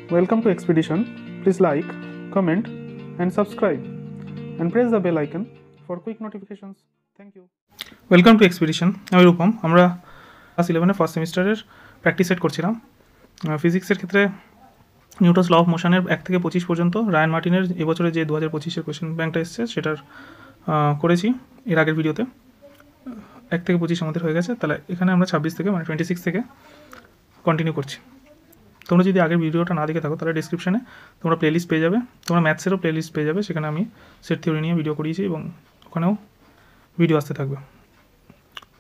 Welcome to Expedition. Please like, comment, and subscribe, and press the bell icon for quick notifications. Thank you. Welcome to expedition. আমি রূপম। আমরা class 11-এর first সেমিস্টারের practice set করছিলাম। ফিজিক্সের ক্ষেত্রে Newton's law of মোশনের 1 থেকে 25 পর্যন্ত Ryan মার্টিনের এবছরে যে 2025-এর কোয়েশ্চেন ব্যাংকটা এসেছে সেটার করেছি এর আগের ভিডিওতে। 1 থেকে 25 আমাদের হয়ে গেছে, তাহলে এখানে আমরা 26 থেকে মানে 26 থেকে কন্টিনিউ করছি। তোমরা যদি আগের ভিডিওটা না দেখে থাকো তাহলে ডিসক্রিপশনে তোমরা প্লেলিস্ট পেয়ে যাবে, তোমরা ম্যাথসেরও প্লেলিস্ট পেয়ে যাবে, সেখানে আমি সেট থিওরি নিয়ে ভিডিও করিয়েছি এবং ওখানেও ভিডিও আসতে থাকবে,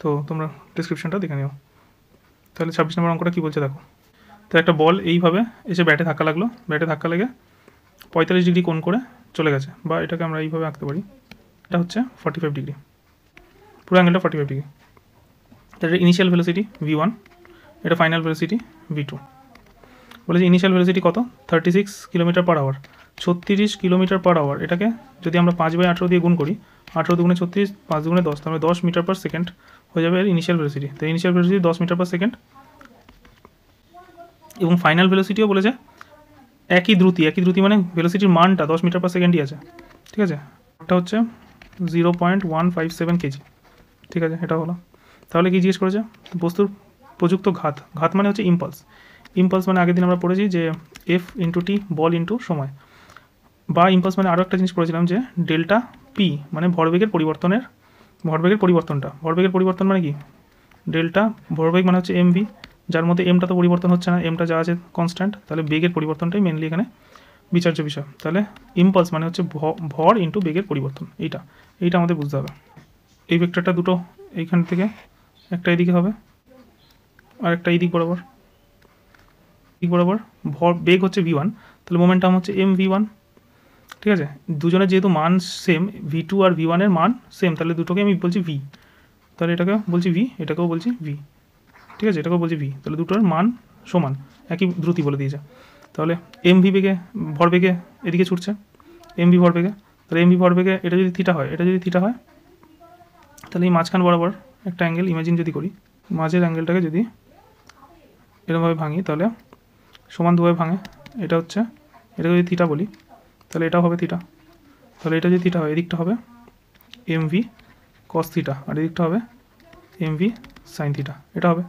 তো তোমরা ডিসক্রিপশনটা দেখে নিও। তাহলে 26 নম্বর অঙ্কটা কী বলছে দেখো। তো একটা বল এইভাবে এসে ব্যাটে ধাক্কা লাগলো, ব্যাটে ধাক্কা লেগে 45 ডিগ্রি কোণ করে চলে গেছে, বা এটাকে আমরা এইভাবে আঁকতে পারি, এটা হচ্ছে 45 ডিগ্রি, পুরো অ্যাঙ্গেলটা 45 ডিগ্রি। এটা ইনিশিয়াল ভেলোসিটি v1, এটা ফাইনাল ভেলোসিটি v2। বলেছে ইনিশিয়াল ভেলোসিটি কত, 36 kilometre per hour, 36 kilometre per hour. এটাকে যদি আমরা 5/18 দিয়ে গুণ করি, 18 দুগুণে 36, 5 দুগুণে 10, তাহলে 10 মিটার পার সেকেন্ড হয়ে যাবে এর ইনিশিয়াল ভেলোসিটি। তো initial velocity 10 metre per second, এবং ফাইনাল ভেলোসিটিও বলেছে একই দ্রুতি মানে ভেলোসিটির মানটা 10 মিটার পার সেকেন্ডই আছে, ঠিক আছে। এটা হচ্ছে 0.157 কেজি, ঠিক আছে, এটা হলো। তাহলে কি জিজ্ঞেস করেছে, বস্তুর প্রযুক্ত ঘাত মানে হচ্ছে ইম্পালস মানে আগের দিন আমরা পড়েছি যে এফ ইন্টু টি, বল ইন্টু সময়, বা ইম্পালস মানে আরও একটা জিনিস পড়েছিলাম যে ডেল্টা পি মানে ভরবেগের পরিবর্তন মানে কি, ডেল্টা ভরবেগ মানে হচ্ছে এমভি, যার মধ্যে এমটা তো পরিবর্তন হচ্ছে না, এমটা যা আছে কনস্ট্যান্ট, তাহলে বেগের পরিবর্তনটাই মেনলি এখানে বিচার্য বিষয়। তাহলে ইম্পালস মানে হচ্ছে ভর ইন্টু বেগের পরিবর্তন, এইটা আমাদের বুঝতে হবে। এই ভেক্টরটা দুটো এইখান থেকে একটা এদিকে হবে আর একটা এই দিক বরাবর, বেগ হচ্ছে v1, তাহলে মোমেন্টাম হচ্ছে mv1, ঠিক আছে। দুজনের যেহেতু মান সেম, v2 আর v1 এর মান সেম, তাহলে দুটোকে আমি বলছি v, তাহলে এটাকে বলছি v, এটাকেও বলছি v, ঠিক আছে, এটাকেও বলছি v, তাহলে দুটোর মান সমান, একই দ্রুতি বলে দিয়েছে। তাহলে mv ভরবেগে এদিকে ছুটছে, mv ভরবেগে, তাহলে mv ভরবেগে এটা যদি থিটা হয়, তাহলে এই মাঝখান বরাবর একটা অ্যাঙ্গেল ইমাজিন যদি করি, মাঝের অ্যাঙ্গেলটাকে যদি এরকমভাবে ভাঙি তাহলে সমান দুভাবে ভাঙে, এটা যদি থিটা বলি তাহলে এটাও হবে থিটা, তাহলে এটা যদি থিটা হয় এদিকটা হবে এমভি কস থিটা আর এদিকটা হবে এমভি সাইন থিটা, এটা হবে।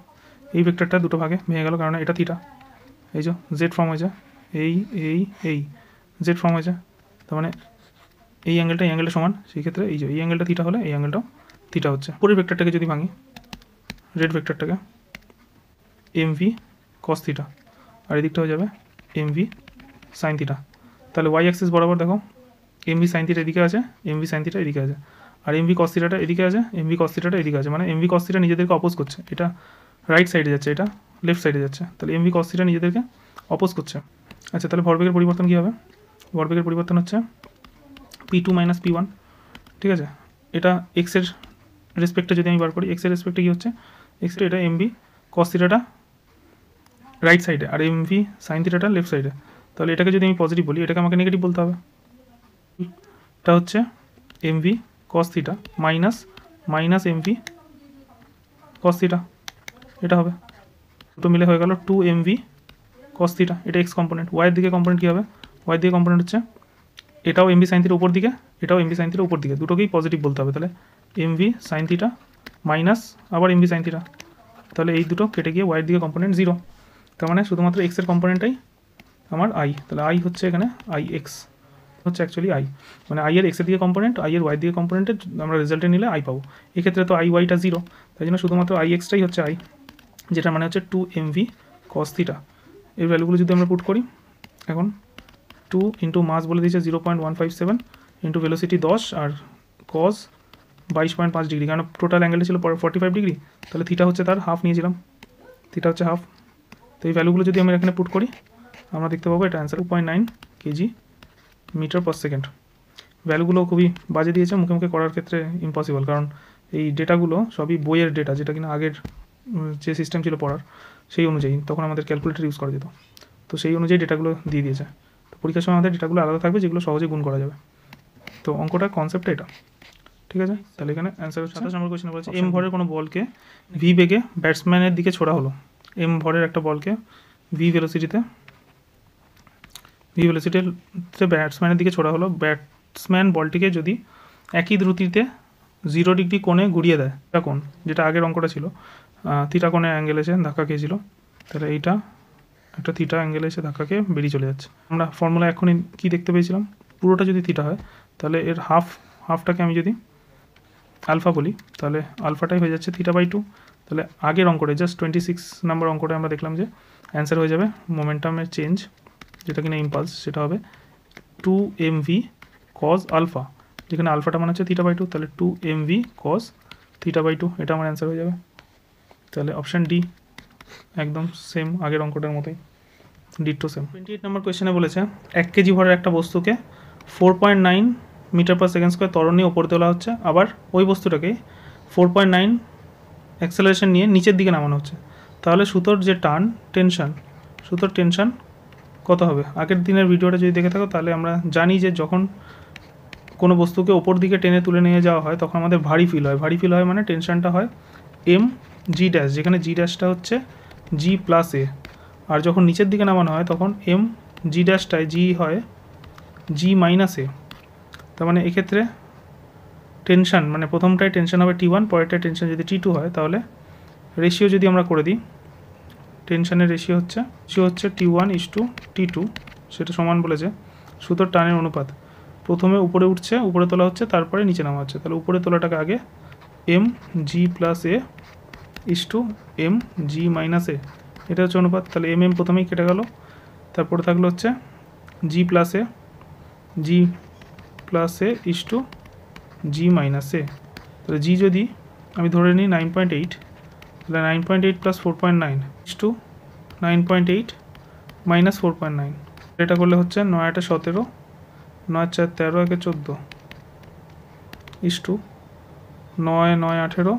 এই ভেক্টরটা দুটো ভাগে ভেঙে গেল, কারণ এটা থিটা, এই যে জেড ফর্ম হয়েছে, এই জেড ফর্ম হয়েছে, তার মানে এই অ্যাঙ্গেলটা সমান, সেই ক্ষেত্রে এই অ্যাঙ্গেলটা থিটা হলে এই অ্যাঙ্গেলটাও থিটা হচ্ছে। পরের ভেক্টরটাকে যদি ভাঙি, রেড ভেক্টরটাকে এমভি কস থিটা আর এদিকটা হয়ে যাবে এমভি সাইন থিটা। তাহলে ওয়াই অ্যাক্সিস বরাবর দেখো এমভি সাইন থিটা এদিকে আছে, এমভি সাইন থিটা এদিকে আছে, আর এমভি কস থিটাটা এদিকে আছে, এমভি কস থিটাটা এদিকে আছে, মানে এমভি কস থিটা নিজেদেরকে অপোজ করছে, এটা রাইট সাইডে যাচ্ছে, এটা লেফট সাইডে যাচ্ছে, তাহলে এমভি কস থিটা নিজেদেরকে অপোজ করছে। আচ্ছা, তাহলে ভরবেগের পরিবর্তন কী হবে, ভরবেগের পরিবর্তন হচ্ছে p2 - p1, ঠিক আছে। এটা এক্সের রেসপেক্টে যদি আমি বার করি, এক্সের রেসপেক্টে কী হচ্ছে, এক্সের এটা এমভি কস থিটাটা রাইট সাইডে আর এমভি সাইন থিটাটা লেফট সাইডে, তাহলে এটাকে যদি আমি পজিটিভ বলি এটাকে আমাকে নেগেটিভ বলতে হবে। এটা হচ্ছে MV cos theta minus MV কস থিটা, এটা হবে, দুটো মিলে হয়ে গেল 2mv কস থিটা। এটা এক্স কম্পোনেন্ট। ওয়াইয়ের দিকে কম্পোনেন্ট কী হবে, ওয়াইয়ের দিকে কম্পোনেন্ট হচ্ছে এটাও এমভি সাইন থিটা উপর দিকে, এটাও এমভি সাইন থিটা উপর দিকে, দুটোকেই পজিটিভ বলতে হবে, তাহলে এমভি সাইন থিটা মাইনাস আবার এমভি সাইন থিটা, তাহলে এই দুটো কেটে গিয়ে ওয়াইয়ের দিকে কম্পোনেন্ট 0, তার মানে শুধুমাত্র এক্সের কম্পোনেন্টটাই আমার আই, তাহলে আই হচ্ছে এখানে আই এক্স হচ্ছে অ্যাকচুয়ালি আই, মানে আই এর এক্সের দিকে কম্পোনেন্ট, আই এর ওয়াই দিকে কম্পোনেন্টে আমরা রেজাল্টে নিলে আই পাবো। এক্ষেত্রে তো আই ওয়াইটা 0, তাই জন্য শুধুমাত্র আই এক্সটাই হচ্ছে আই, যেটা মানে হচ্ছে 2mv কস থিটা। এই ভ্যালুগুলো যদি আমরা পুট করি, এখন 2 ইন্টু মাস বলে দিয়েছে 0.157 ইন্টু ভেলোসিটি 10 আর কস 22.5 ডিগ্রি, কারণ টোটাল অ্যাঙ্গেলটা ছিল 45 ডিগ্রি, তাহলে থিটা হচ্ছে তার হাফ নিয়েছিলাম, থিটা হচ্ছে হাফ। তো এই ভ্যালুগুলো যদি আমরা এখানে পুট করি আমরা দেখতে পাবো এটা answer 2.9 kg meter per second. ভ্যালুগুলো খুবই বাজে দিয়েছে, মুখে মুখে করার ক্ষেত্রে ইম্পসিবল, কারণ এই ডেটাগুলো সবই বইয়ের ডেটা, যেটা কিনা আগের যে সিস্টেম ছিল পড়ার সেই অনুযায়ী, তখন আমাদের ক্যালকুলেটর ইউজ করা যেত, তো সেই অনুযায়ী ডেটাগুলো দিয়ে দিয়েছে। তো পরীক্ষার সময় আমাদের ডেটাগুলো আলাদা থাকবে, যেগুলো সহজে গুণ করা যাবে। তো অঙ্কটার কনসেপ্টটা এটা, ঠিক আছে। তাহলে এখানে অ্যান্সার 27 নম্বর কোয়েশ্চেন বলেছে এম ভরের কোনো বলকে ভি বেগে ব্যাটসম্যানের দিকে ছোড়া হলো, এম ভরের একটা বলকে ভি ভেলোসিটিতে ভি ভেলোসিটিতে ব্যাটসম্যানের দিকে ছোড়া হলো, ব্যাটসম্যান বলটিকে যদি একই দ্রুতিতে 0 ডিগ্রি কোণে ঘুরিয়ে দেয়, থিটা কোণ, যেটা আগের অঙ্কটা ছিল, থিটা কোণে অ্যাঙ্গেল এসে ধাক্কা খেয়েছিল, তাহলে এইটা একটা থিটা অ্যাঙ্গেল এসে ধাক্কা খেয়ে বেরিয়ে চলে যাচ্ছে। আমরা ফর্মুলা এখনই কী দেখতে পেয়েছিলাম, পুরোটা যদি থিটা হয় তাহলে এর হাফটাকে আমি যদি আলফা বলি, তাহলে আলফাটাই হয়ে যাচ্ছে θ/2। তাহলে আগের অঙ্কটা জাস্ট 26 নম্বর অঙ্কটা আমরা দেখলাম যে অ্যান্সার হয়ে যাবে মোমেন্টামের চেঞ্জ, যেটা কিনা ইম্পালস, সেটা হবে 2mv cos আলফা, যেখানে আলফাটা মানে হচ্ছে θ/2, তাহলে 2mv cos θ/2, এটা আমার অ্যান্সার হয়ে যাবে। তাহলে অপশান ডি একদম সেম আগের অঙ্কটার মতোই, ডিটো সেম। 28 নম্বর কোয়েশ্চেনে বলেছে 1 কেজি ভরের একটা বস্তুকে 4.9 মিটার/সেকেন্ড স্কোয়ার ত্বরণ নিয়ে ওপরে তোলা হচ্ছে, আবার ওই বস্তুটাকে 4.9 অ্যাক্সেলারেশন নিয়ে নিচের দিকে নামানো হচ্ছে। তাহলে সুতোর যে সুতোর টেনশন কত হবে? আগের দিনের ভিডিওটা যদি দেখে থাকো তাহলে আমরা জানি যে যখন কোনো বস্তুকে ওপর দিকে টেনে তুলে নিয়ে যাওয়া হয় তখন আমাদের ভারী ফিল হয়, মানে টেনশনটা হয় mg ড্যাশ, যেখানে জি ড্যাশটা হচ্ছে g+a, আর যখন নিচের দিকে নামানো হয় তখন mg ড্যাশটায় জি হয় g-a। তার মানে এক্ষেত্রে টেনশন মানে প্রথমটায় টেনশন হবে T1, পরেরটায় টেনশন যদি T2 হয়, তাহলে রেশিও যদি আমরা করে দিই, টেনশনের রেশিও হচ্ছে T1:T2, সেটা সমান বলেছে সুতোর টানের অনুপাত, প্রথমে উপরে উঠছে, উপরে তোলা হচ্ছে, তারপরে নিচে নামা হচ্ছে, তাহলে উপরে তোলাটাকে আগে mg+a/mg-a, এটা হচ্ছে অনুপাত। তাহলে প্রথমেই কেটে গেল, তারপরে থাকলো হচ্ছে g+a g+a/g-a, তাহলে জি যদি আমি ধরে নিই 9.8, তাহলে 9.8 + 4.9 9.8 - 4.9, এটা করলে হচ্ছে 9 × 17, 9 × 4 13, 1 × 14 9 9 18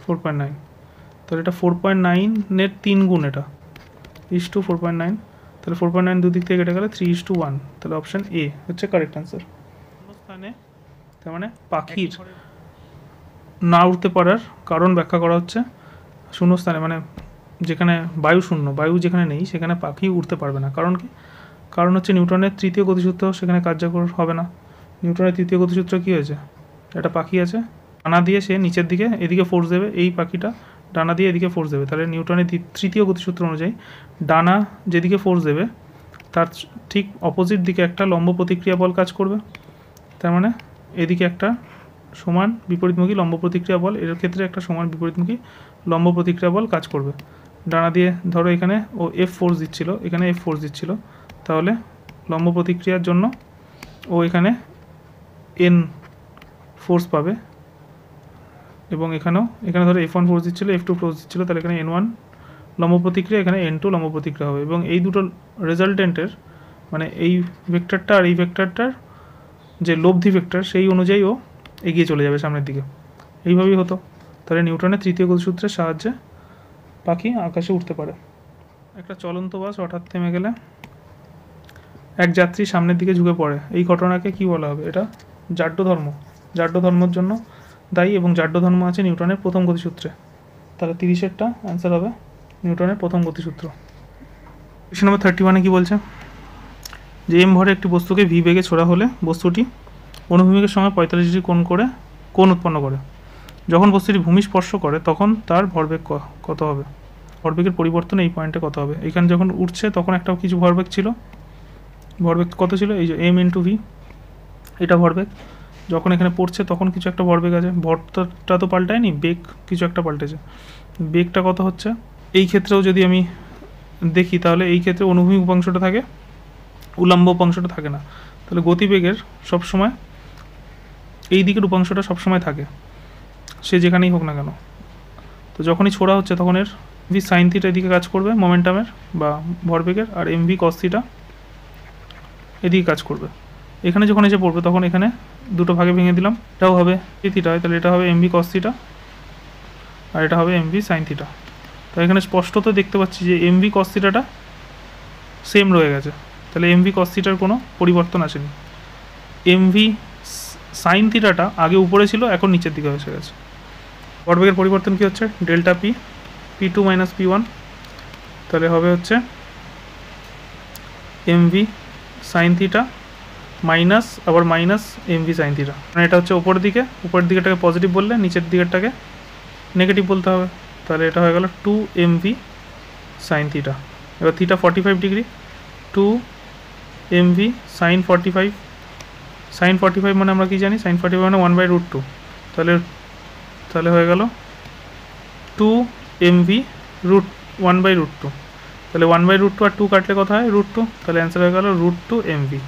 4.9, তাহলে এটা 4.9-এর 3 গুণ, এটা 4.9, তাহলে 4.9 দুদিক থেকে কেটে গেলে 3:1, তাহলে অপশান এ হচ্ছে কারেক্ট অ্যান্সার। স্থানে তার মানে পাখির না উঠতে পারার কারণ ব্যাখ্যা করা হচ্ছে শূন্যস্থানে, মানে যেখানে বায়ু যেখানে নেই সেখানে পাখি উঠতে পারবে না। কারণ কি? কারণ হচ্ছে নিউটনের তৃতীয় গতিসূত্র সেখানে কার্যকর হবে না। নিউটনের তৃতীয় গতিসূত্র কী হয়েছে, একটা পাখি আছে, ডানা দিয়ে সে নিচের দিকে এদিকে ফোর্স দেবে, এই পাখিটা ডানা দিয়ে এদিকে ফোর্স দেবে, তাহলে নিউটনের তৃতীয় গতিসূত্র অনুযায়ী ডানা যেদিকে ফোর্স দেবে তার ঠিক অপোজিট দিকে একটা লম্ব প্রতিক্রিয়া বল কাজ করবে, তার মানে এদিকে একটা সমান বিপরীতমুখী লম্ব প্রতিক্রিয়া বল, এর ক্ষেত্রে একটা সমান বিপরীতমুখী লম্ব প্রতিক্রিয়া বল কাজ করবে। ডানা দিয়ে ধরো এখানে ও এফ ফোর্স দিচ্ছিল, এখানে এফ ফোর্স দিচ্ছিল, তাহলে লম্ব প্রতিক্রিয়ার জন্য ও এখানে এন ফোর্স পাবে, এবং এখানে ধরো F1 ফোর্স দিচ্ছিল, F2 ফোর্স দিচ্ছিল, তাহলে এখানে N1 লম্ব প্রতিক্রিয়া, এখানে N2 লম্ব প্রতিক্রিয়া হবে, এবং এই দুটো রেজাল্টেন্টের মানে এই ভেক্টরটা আর এই ভেক্টরটার যে লব্ধি ভেক্টর সেই অনুযায়ী ও এগিয়ে চলে যাবে সামনের দিকে, এইভাবেই হতো। তাহলে নিউটনের তৃতীয় গতিসূত্রের সাহায্যে পাখি আকাশে উঠতে পারে। একটা চলন্ত বাস হঠাৎ থেমে গেলে এক যাত্রী সামনের দিকে ঝুঁকে পড়ে, এই ঘটনাকে কি বলা হবে? এটা জাড্য ধর্মের জন্য দায়ী, এবং জাড্য ধর্ম আছে নিউটনের প্রথম গতিসূত্রে। তাহলে 30-এরটা অ্যান্সার হবে নিউটনের প্রথম গতিসূত্র। কোয়েশ্চন নম্বর 31-এ কী বলছে, যে এম ভরে একটি বস্তুকে ভি বেগে ছোড়া হলে বস্তুটি অনুভূমিকের সঙ্গে 45 ডিগ্রি কোণ উৎপন্ন করে। যখন বস্তুটি ভূমি স্পর্শ করে তখন তার ভরবেগ কত হবে? ভরবেগের পরিবর্তন এই পয়েন্টে কত হবে? এখানে যখন উঠছে তখন একটা কিছু ভরবেগ ছিল, ভরবেগ কত ছিল? এই যে m × v, এটা ভরবেগ। যখন এখানে পড়ছে তখন কিছু একটা ভরবেগ আছে, ভরটা তো পাল্টায়নি, বেগ কিছু একটা পাল্টেছে, বেগটা কত হচ্ছে? এই ক্ষেত্রেও যদি আমি দেখি তাহলে এই ক্ষেত্রে অনুভূমিক উপাংশটা থাকে, উল্লম্ব উপাংশটা থাকে না, তাহলে গতিবেগের সবসময় এই দিকের উপাংশটা সবসময় থাকে, সে যেখানেই হোক না কেন। তো যখনই ছোড়া হচ্ছে তখন এর ভি সাইন থিটা এদিকে কাজ করবে মোমেন্টামের বা ভরবেগের, আর এমভি কস থিটা এদিকে কাজ করবে। এখানে যখন এসে পড়বে তখন এখানে দুটো ভাগে ভেঙে দিলাম, এটাও হবে এই থিটা হয়, তাহলে এটা হবে এমভি কস থিটা আর এটা হবে এমভি সাইন থিটা। তো এখানে স্পষ্টত দেখতে পাচ্ছি যে এমভি কস থিটাটা সেম রয়ে গেছে, তাহলে এমভি কস থিটার কোনো পরিবর্তন আসেনি। এমভি সাইন থিটাটা আগে উপরে ছিল, এখন নিচের দিকে এসে গেছে। ভরবেগের পরিবর্তন কি হচ্ছে? ডেল্টা পি, P2 - P1, তাহলে হবে হচ্ছে এমভি সাইন থিটা মাইনাস আবার মাইনাস এমভি সাইন থিটা, মানে এটা হচ্ছে উপরের দিকেটাকে পজিটিভ বললে নিচের দিকেরটাকে নেগেটিভ বলতে হবে। তাহলে এটা হয়ে গেল 2 এমভি সাইন থিটা। এবার theta 45 degree, 2 MV sine 45, sine 45 মানে আমরা কি জানি, সাইন 45 মানে 1/√2, তাহলে হয়ে গেল 2 এমভি রুট 1/√2, তাহলে 1/√2 আর 2 কাটলে কত হয়, √2, তাহলে অ্যান্সার হয়ে গেল √2 এমভি।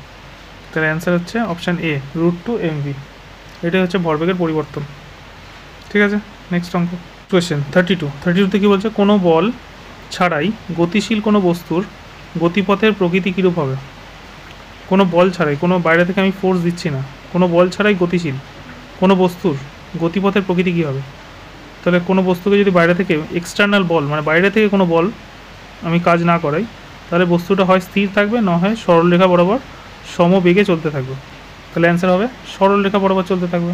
তাহলে অ্যান্সার হচ্ছে অপশান এ, √2 এমভি। এটাই হচ্ছে ভরবেগের পরিবর্তন। ঠিক আছে, নেক্সট অঙ্ক কোয়েশ্চেন 32তে কী বলছে, কোনো বল ছাড়াই গতিশীল কোনো বস্তুর গতিপথের প্রকৃতি কীরূপ হবে। কোনো বল ছাড়াই, কোনো বাইরে থেকে আমি ফোর্স দিচ্ছি না, কোনো বল ছাড়াই গতিশীল কোনো বস্তুর গতিপথের প্রকৃতি কী হবে। তাহলে কোনো বস্তুকে যদি বাইরে থেকে এক্সটার্নাল বল, মানে বাইরে থেকে কোনো বল আমি কাজ না করাই, তাহলে বস্তুটা হয় স্থির থাকবে, না হয় সরলরেখা বরাবর সমবেগে চলতে থাকবে। তাহলে অ্যান্সার হবে সরলরেখা বরাবর চলতে থাকবে।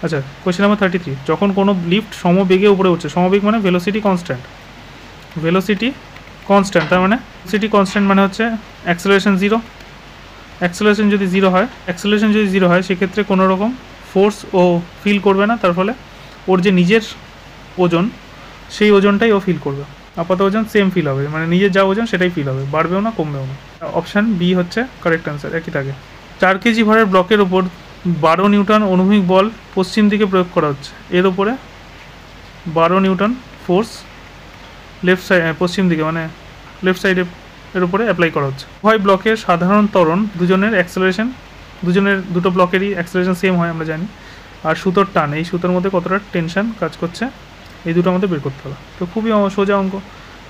আচ্ছা, কোয়েশ্চেন নাম্বার 33, যখন কোনো লিফট সমবেগে উপরে উঠছে, সমবেগ মানে ভেলোসিটি কনস্ট্যান্ট, তার মানে ভেলোসিটি কনস্ট্যান্ট মানে হচ্ছে অ্যাক্সেলারেশন জিরো। অ্যাক্সেলারেশন যদি জিরো হয় সেক্ষেত্রে কোনো রকম ফোর্স ও ফিল করবে না, তার ফলে ওর যে নিজের ওজন সেই ওজনটাই ও ফিল করবে, আপাতত ওজন সেম ফিল হবে, মানে নিজের যা ওজন সেটাই ফিল হবে, বাড়বেও না কমবেও না। অপশান বি হচ্ছে কারেক্ট অ্যান্সার, একই থাকে। 4 কেজি ভরের ব্লকের ওপর 12 নিউটন অনুভূমিক বল পশ্চিম দিকে প্রয়োগ করা হচ্ছে, এর ওপরে 12 নিউটন ফোর্স লেফট সাইড, পশ্চিম দিকে মানে লেফট সাইডে এর উপরে অ্যাপ্লাই করা হচ্ছে। উভয় ব্লকের সাধারণ ত্বরণ, দুজনের অ্যাক্সেলারেশন, দুটো ব্লকেরই অ্যাক্সেলারেশন সেম হয় আমরা জানি, আর সুতোর টান, এই সুতোর মধ্যে কতটা টেনশন কাজ করছে এই দুটোর মধ্যে বের করতে হবে। তো খুবই সোজা অঙ্ক।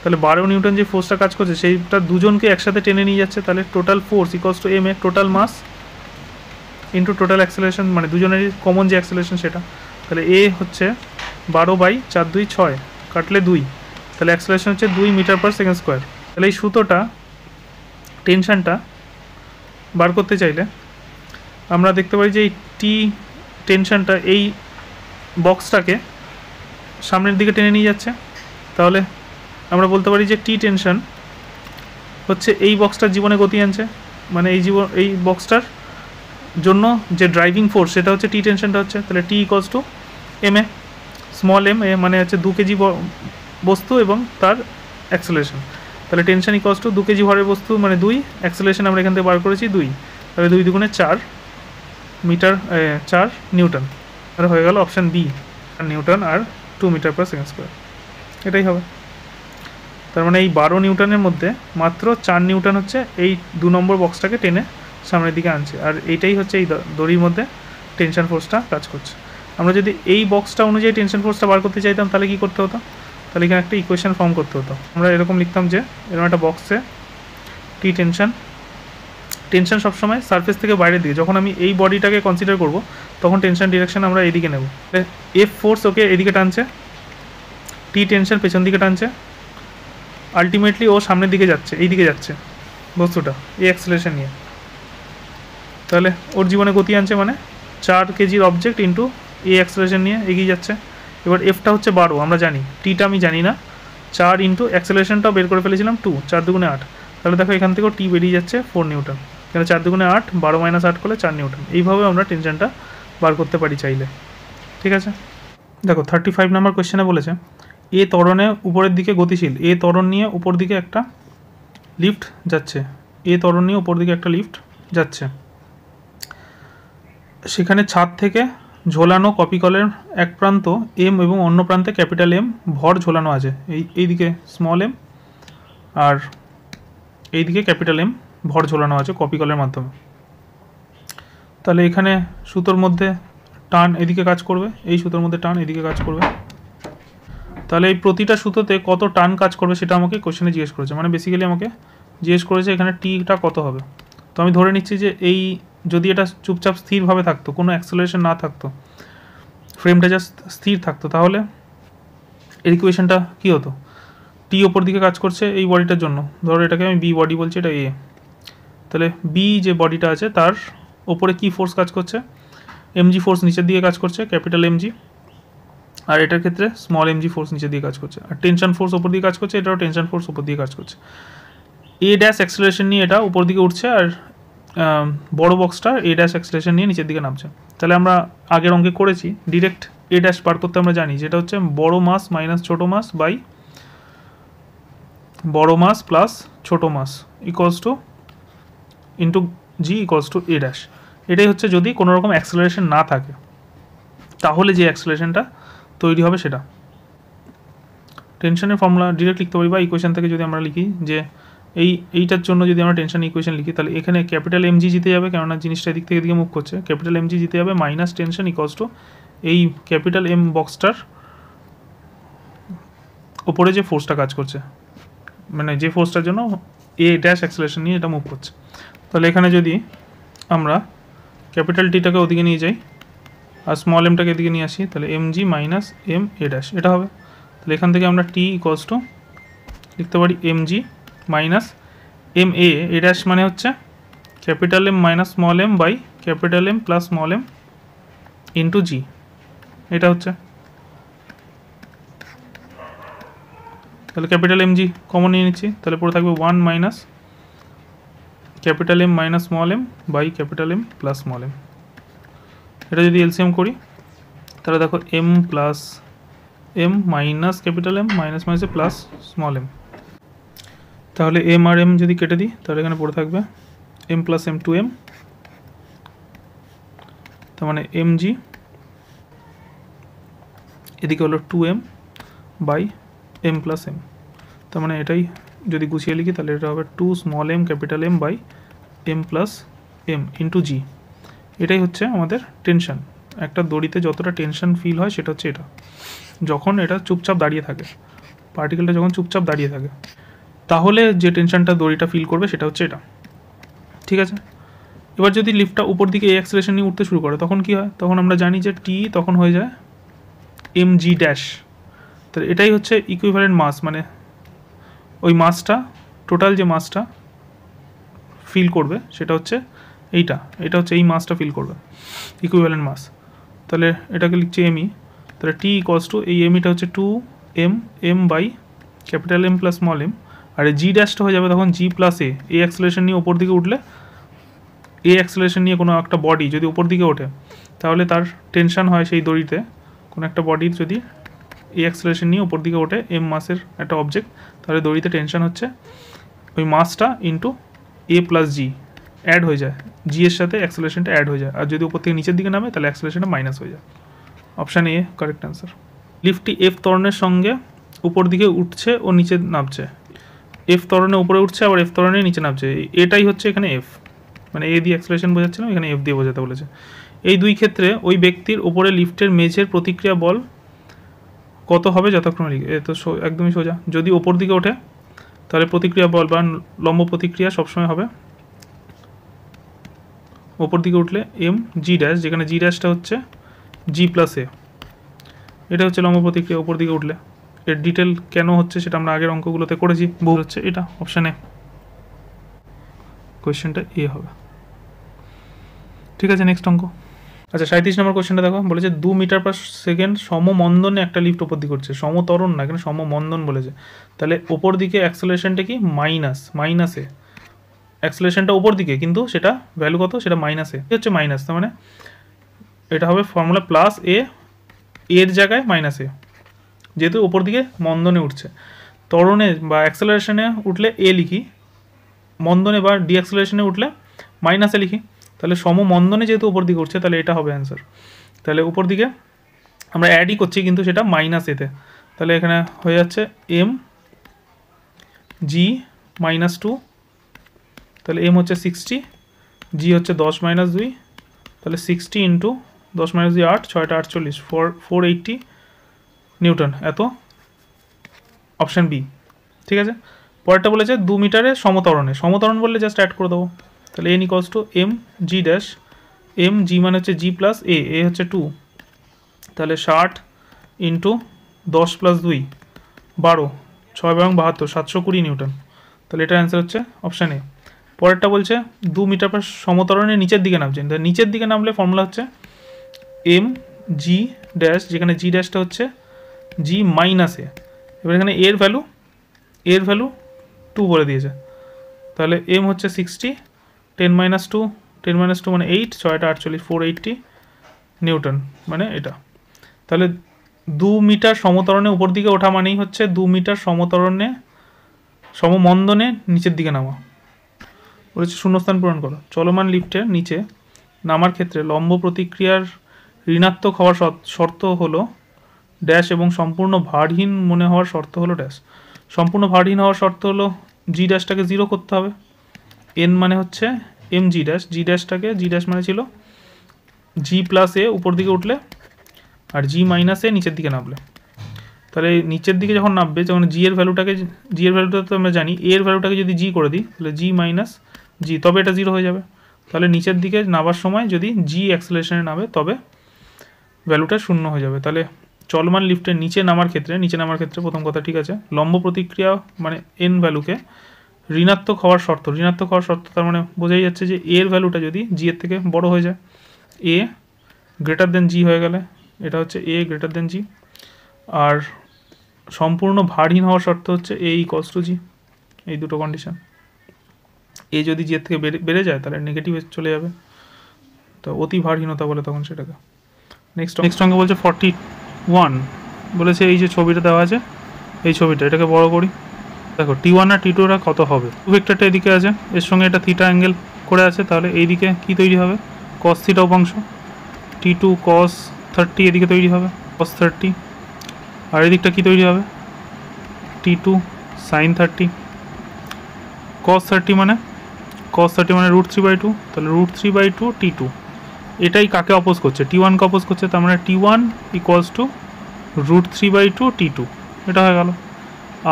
তাহলে 12 নিউটন যে ফোর্সটা কাজ করছে সেইটা দুজনকে একসাথে টেনে নিয়ে যাচ্ছে, তাহলে total force equals to M A total mass into total acceleration, মানে দুজনেরই কমন যে অ্যাক্সেলারেশন সেটা। তাহলে এ হচ্ছে 12/4 2 6, কাটলে 2, তাহলে অ্যাক্সেলারেশন হচ্ছে 2 মিটার/সেকেন্ড স্কোয়ার। তাহলে এই সুতোটা টেনশনটা বার করতে চাইলে আমরা দেখতে পারি যে এই টি টেনশনটা এই বক্সটাকে সামনের দিকে টেনে নিয়ে যাচ্ছে, তাহলে আমরা বলতে পারি যে টি টেনশন হচ্ছে এই বক্সটার জীবনে গতি আনছে, মানে এই বক্সটার জন্য যে ড্রাইভিং ফোর্স সেটা হচ্ছে টি টেনশনটা হচ্ছে। তাহলে T equals to M A, small M A মানে হচ্ছে 2 কেজি বস্তু এবং তার অ্যাক্সেলারেশন, তাহলে টেনশন ইকুয়ালস টু 2 কেজি ভরের বস্তু মানে 2, অ্যাক্সেলারেশন আমরা এখান থেকে বার করেছি 2, তাহলে 2 দুগুণে 4 নিউটন, তাহলে হয়ে গেল অপশান বি, নিউটন আর 2 মিটার/সেকেন্ড স্কোয়ার, এটাই হবে। তার মানে এই 12 নিউটনের মধ্যে মাত্র 4 নিউটন হচ্ছে এই 2 নম্বর বক্সটাকে টেনে সামনের দিকে আনছে, আর এইটাই হচ্ছে এই দড়ির মধ্যে টেনশন ফোর্সটা কাজ করছে। আমরা যদি এই বক্সটা অনুযায়ী টেনশন ফোর্সটা বার করতে চাইতাম তাহলে কী করতে হতো, তাহলে এখানে একটা ইকুয়েশন ফর্ম করতে হতো। আমরা এরকম লিখতাম যে এরকম একটা বক্সে টি টেনশন সবসময় সারফেস থেকে বাইরের দিকে, যখন আমি এই বডিটাকে কনসিডার করব তখন টেনশন ডিরেকশন আমরা এদিকে নেব, এফ ফোর্স ওকে এদিকে টানছে, টি টেনশন পেছন দিকে টানছে, আলটিমেটলি ও সামনের দিকে যাচ্ছে, এই দিকে যাচ্ছে বস্তুটা এই অ্যাক্সেলারেশন নিয়ে, তাহলে ওর জীবনে গতি আনছে, মানে 4 কেজির অবজেক্ট ইন্টু এই অ্যাক্সেলারেশন নিয়ে এগিয়ে যাচ্ছে। এবার এফটা হচ্ছে 12 আমরা জানি, টিটা আমি জানি না, 4 ইন্টু অ্যাক্সেলারেশনটাও বের করে ফেলেছিলাম 2, 4 দুগুণে 8, তাহলে দেখো এখান থেকেও টি বেরিয়ে যাচ্ছে 4 নিউটন, এখানে 4 দুগুণে 8, 12 - 8 করলে 4 নিউটন। এইভাবে আমরা টেনশনটা বার করতে পারি চাইলে। ঠিক আছে, দেখো 35 নম্বর কোয়েশ্চেনে বলেছে এ ত্বরণে উপরের দিকে গতিশীল, এ ত্বরণ নিয়ে উপর দিকে একটা লিফট যাচ্ছে, সেখানে ছাদ থেকে ঝোলানো কপি কলের এক প্রান্ত এম এবং অন্য প্রান্তে ক্যাপিটাল এম ভর ঝোলানো আছে, এইদিকে স্মল এম আর এইদিকে ক্যাপিটাল এম ভর ঝোলানো আছে কপি কলের মাধ্যমে। তাহলে এখানে সুতোর মধ্যে টান এদিকে কাজ করবে, এই সুতোর মধ্যে টান এদিকে কাজ করবে, তাহলে এই প্রতিটা সুতোতে কত টান কাজ করবে সেটা আমাকে কোশ্চেনে জিজ্ঞেস করেছে, মানে বেসিক্যালি আমাকে জিজ্ঞেস করেছে এখানে টিটা কত হবে। তো আমি ধরে নিচ্ছি যে এই যদি এটা চুপচাপ স্থিরভাবে থাকতো, কোনো অ্যাক্সেলারেশন না থাকতো, ফ্রেমটা জাস্ট স্থির থাকতো, তাহলে এর ইকুয়েশনটা কী হতো, টি ওপর দিকে কাজ করছে এই বডিটার জন্য, ধরো এটাকে আমি বি বডি বলছি, এটা এ, তাহলে বি যে বডিটা আছে তার ওপরে কি ফোর্স কাজ করছে, এমজি ফোর্স নিচের দিকে কাজ করছে, ক্যাপিটাল এমজি, আর এটার ক্ষেত্রে স্মল এমজি ফোর্স নিচের দিকে কাজ করছে, আর টেনশন ফোর্স ওপর দিকে কাজ করছে, এটাও টেনশন ফোর্স ওপর দিকে কাজ করছে। এ ড্যাশ অ্যাক্সেলারেশন নিয়ে এটা উপর দিকে উঠছে, আর বড় বক্সটা এ ড্যাশ অ্যাক্সেলারেশন নিয়ে নিচের দিকে নামছে। তাহলে আমরা আগের অঙ্কে করেছি ডিরেক্ট এ ড্যাশ বার করতে আমরা জানি যেটা হচ্ছে বড় মাস মাইনাস ছোটো মাস বাই বড় মাস প্লাস ছোটো mass equals to into G equals to A dash. এটাই হচ্ছে যদি কোনো রকম অ্যাক্সেলারেশন না থাকে তাহলে যে অ্যাক্সেলারেশনটা তৈরি হবে সেটা। টেনশনের ফর্মুলা ডিরেক্ট লিখতে পারি বা ইকুয়েশন থেকে যদি আমরা লিখি যে এইটার জন্য যদি আমরা টেনশন ইকুয়েশন লিখি তাহলে এখানে ক্যাপিটাল এম জি জিতে যাবে, কেননা জিনিসটা এদিক থেকে এদিকে মুভ করছে। ক্যাপিটাল এম জি জিতে যাবে মাইনাস টেনশন ইকুয়ালস টু এই ক্যাপিটাল এম বক্সটার ওপরে যে ফোর্সটা কাজ করছে, মানে যে ফোর্সটার জন্য এ ড্যাশ অ্যাক্সেলারেশন নিয়ে এটা মুভ করছে। তাহলে এখানে যদি আমরা ক্যাপিটাল টিটাকে ওদিকে নিয়ে যাই আর স্মল এমটাকে এদিকে নিয়ে আসি তাহলে M G minus M A dash এটা হবে। তাহলে এখান থেকে আমরা টি ইকুয়ালস টু লিখতে পারি M G minus M A dash মানে হচ্ছে capital M minus small M by capital M plus small M into G, এটা হচ্ছে। তাহলে ক্যাপিটাল এম জি কমন নিয়ে নিচ্ছি, তাহলে পরে থাকবে 1 minus capital M minus small M by capital M plus small M. এটা যদি এলসিএম করি তাহলে দেখো M plus M minus capital M minus মাইনাসে প্লাস স্মল এম। তাহলে এম আর এম যদি কেটে দিই তাহলে এখানে পড়ে থাকবে M plus M two M, তার মানে এম জি এদিকে হলো 2m by M plus M. তার মানে এটাই যদি গুছিয়ে লিখি তাহলে এটা হবে 2 small M capital M by M plus M into G. এটাই হচ্ছে আমাদের টেনশন। একটা দড়িতে যতটা টেনশন ফিল হয় সেটা হচ্ছে এটা, যখন এটা চুপচাপ দাঁড়িয়ে থাকে, পার্টিকেলটা যখন চুপচাপ দাঁড়িয়ে থাকে তাহলে যে টেনশনটা দড়িটা ফিল করবে সেটা হচ্ছে এটা, ঠিক আছে। এবার যদি লিফটটা উপর দিকে এই অ্যাক্সেলারেশন নিয়ে উঠতে শুরু করে তখন কি হয়, তখন আমরা জানি যে টি তখন হয়ে যায় এম জি ড্যাশ। তাহলে এটাই হচ্ছে ইকুইভ্যালেন্ট মাস, মানে ওই মাসটা টোটাল যে মাসটা ফিল করবে সেটা হচ্ছে এইটা, এটা হচ্ছে এই মাসটা ফিল করবে ইকুইভ্যালেন্ট মাস। তাহলে এটাকে লিখছি এমই, তাহলে টি ইকোয়ালস টু এই এমইটা হচ্ছে 2m m by capital M plus small M, আর জি ড্যাশটা হয়ে যাবে তখন জি প্লাস এ। এই অ্যাক্সেলারেশন নিয়ে ওপর দিকে উঠলে, এই অ্যাক্সেলারেশন নিয়ে কোনো একটা বডি যদি উপর দিকে ওঠে তাহলে তার টেনশন হয় সেই দড়িতে, কোনো একটা বডির যদি এই অ্যাক্সেলারেশন নিয়ে উপর দিকে ওঠে এম মাসের একটা অবজেক্ট, তাহলে দড়িতে টেনশন হচ্ছে ওই মাসটা ইন্টু এ প্লাস জি অ্যাড হয়ে যায়, জি এর সাথে অ্যাক্সেলারেশনটা অ্যাড হয়ে যায়, আর যদি উপর থেকে নিচের দিকে নামে তাহলে অ্যাক্সেলারেশনটা মাইনাস হয়ে যায়। Option A correct answer. লিফটটি এফ ত্বরণের সঙ্গে উপর দিকে উঠছে ও নিচে নামছে, এফ ত্বরণে উপরে উঠছে আবার এফ ত্বরণে নিচে নামছে, এটাই হচ্ছে এখানে এফ, মানে এ দিয়ে অ্যাক্সেলারেশন বোঝাচ্ছিলাম, এখানে এফ দিয়ে বোঝাতে বলেছে। এই দুই ক্ষেত্রে ওই ব্যক্তির উপরে লিফটের মেঝের প্রতিক্রিয়া বল কত হবে যথাক্রমে লিখে। এ তো একদমই সোজা, যদি ওপর দিকে ওঠে তাহলে প্রতিক্রিয়া বল বা লম্ব প্রতিক্রিয়া সবসময় হবে ওপর দিকে উঠলে এম জি ড্যাশ, যেখানে জি ড্যাশটা হচ্ছে জি প্লাস এ, এটা হচ্ছে লম্ব প্রতিক্রিয়া ওপর দিকে উঠলে। এর ডিটেল কেন হচ্ছে সেটা আমরা আগের অঙ্কগুলোতে করেছি, ভুল হচ্ছে এটা অপশান এ, কোয়েশ্চেনটা এ হবে। ঠিক আছে, নেক্সট অঙ্ক। আচ্ছা 37 নম্বর কোয়েশ্চেনটা দেখো, বলেছে 2 মিটার পার সেকেন্ড সমমন্দনে একটা লিফট ওপর দিকে করছে, সমতরণ না এখানে সমমন্দন বলেছে, তাহলে ওপর দিকে অ্যাক্সেলারেশনটা কি মাইনাসে, অ্যাক্সেলারেশনটা ওপর দিকে কিন্তু সেটা ভ্যালু কত, সেটা মাইনাসে হচ্ছে মাইনাস, তার মানে এটা হবে ফর্মুলা প্লাস এর জায়গায় মাইনাস এ, যেহেতু ওপর দিকে মন্দনে উঠছে। ত্বরণে বা অ্যাক্সেলারেশনে উঠলে এ লিখি, মন্দনে বা ডিঅ্যাক্সেলারেশনে উঠলে মাইনাসে লিখি, তাহলে সমমন্দনে যেহেতু উপর দিকে উঠছে তাহলে এটা হবে অ্যান্সার। তাহলে উপর দিকে আমরা অ্যাডই করছি কিন্তু সেটা মাইনাস এতে, তাহলে এখানে হয়ে যাচ্ছে এম জি মাইনাস 2, তাহলে এম হচ্ছে 60, জি হচ্ছে 10 মাইনাস 2, তাহলে 60 ইন্টু 10 মাইনাস 2 8, 6টা 48, 480 নিউটন, এত অপশান বি। ঠিক আছে, পরেরটা বলেছে 2 মিটারে সমতরণ বললে জাস্ট অ্যাড করে দেবো, তাহলে N equals to M G dash, M G মানে হচ্ছে জি প্লাস এ হচ্ছে 2, তাহলে 60 ইন্টু 10 প্লাস 2 12, 6 এবং 72, 720 নিউটন, তাহলে এটার অ্যান্সার হচ্ছে অপশান এ। পরেরটা বলছে 2 মিটার পার সমতরণে নিচের দিকে নামছেন, তাহলে নিচের দিকে নামলে ফর্মুলা হচ্ছে এম জি ড্যাশ, যেখানে জি ড্যাশটা হচ্ছে জি মাইনাস এ, এবার এখানে এর ভ্যালু 2 বলে দিয়েছে, তাহলে এম হচ্ছে 60, 10 - 2 মানে 8, 6 × 8 = 480 নিউটন, মানে এটা। তাহলে 2 মিটার সমতরণে উপর দিকে ওঠা মানেই হচ্ছে 2 মিটার সমমন্দনে নিচের দিকে নামা। বলেছে শূন্যস্থান পূরণ করো। চলমান লিফটের নিচে নামার ক্ষেত্রে লম্ব প্রতিক্রিয়ার ঋণাত্মক হওয়ার শর্ত হলো ড্যাশ এবং সম্পূর্ণ ভারহীন মনে হওয়ার শর্ত হলো ড্যাশ। সম্পূর্ণ ভারহীন হওয়ার শর্ত হলো জি ড্যাশটাকে 0 করতে হবে। এন মানে হচ্ছে এম জি ড্যাশ, জি ড্যাশটাকে, জি ড্যাশ মানে ছিল জি প্লাস এ উপর দিকে উঠলে আর জি মাইনাস এ নিচের দিকে নামলে। তাহলে নিচের দিকে যখন নামবে, যখন জি এর ভ্যালুটা তো আমরা জানি, এ এর ভ্যালুটাকে যদি জি করে দিই তাহলে জি মাইনাস জি, তবে এটা 0 হয়ে যাবে। তাহলে নিচের দিকে নামার সময় যদি জি অ্যাক্সেলারেশনে নামে তবে ভ্যালুটা 0 হয়ে যাবে। তাহলে চলমান লিফটের নিচে নামার ক্ষেত্রে প্রথম কথা ঠিক আছে, লম্ব প্রতিক্রিয়া মানে এন ভ্যালুকে ঋণাত্মক হওয়ার শর্ত তার মানে বোঝাই যাচ্ছে যে এর ভ্যালুটা যদি জি এর থেকে বড় হয়ে যায়, এ গ্রেটার দেন জি হয়ে গেলে এটা হচ্ছে এ গ্রেটার দেন জি। আর সম্পূর্ণ ভারহীন হওয়ার শর্ত হচ্ছে এ ইকুয়ালস টু জি। এই দুটো কন্ডিশন, এ যদি জি এর থেকে বেড়ে যায় তাহলে নেগেটিভে চলে যাবে, তো অতি ভারহীনতা বলে তখন সেটাকে। নেক্সট অঙ্কে বলছে 41, বলেছে এই যে ছবিটা দেওয়া আছে, এই ছবিটা, এটাকে বড় করি। দেখো T1 আর T2 কত হবে, ভেক্টরটা এদিকে আছে, এর সঙ্গে এটা থিটা অ্যাঙ্গেল করে আছে, তাহলে এইদিকে কি তৈরি হবে, cos থিটা উপাংশ, T2 cos 30 এদিকে তৈরি হবে cos 30, আর এদিকটা কি তৈরি হবে T2 sin 30। cos 30 মানে √3/2, তাহলে √3/2 T2। এটাই কাকে অপোজ করছে, T1 কে অপোজ করছে, তার মানে T1 = √3/2 T2, এটা হয়ে গেল।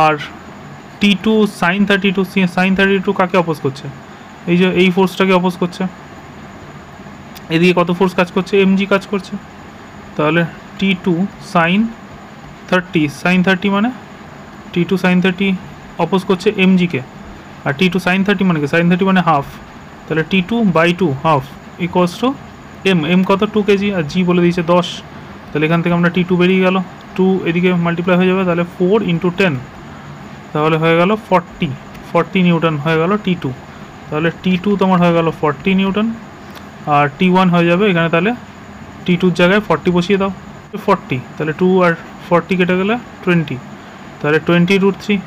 আর T2 sin 32 কাকে অপোজ করছে, এই যে এই ফোর্সটাকে অপোজ করছে, এদিকে কত ফোর্স কাজ করছে, mg কাজ করছে। তাহলে T2 sin 30 মানে T2 sin 30 অপোজ করছে mg কে, আর T2 sin 30 মানে কি, sin 30 মানে হাফ, তাহলে T2/2 half equals to m কত 2 কেজি, আর g বলে দিয়েছে 10, তাহলে এখান থেকে আমরা T2 বেরিয়ে গেল, 2 এদিকে মাল্টিপ্লাই হয়ে যাবে, তাহলে 4 × 10, তাহলে হয়ে গেল 40 নিউটন হয়ে গেল T2। তাহলে T2 তোমার হয়ে গেল 40 নিউটন, আর T1 হয়ে যাবে এখানে, তাহলে T2 জায়গায় 40 বসিয়ে দাও, 40, তাহলে 2 আর 40 কেটে গেলে 20, তাহলে 20√3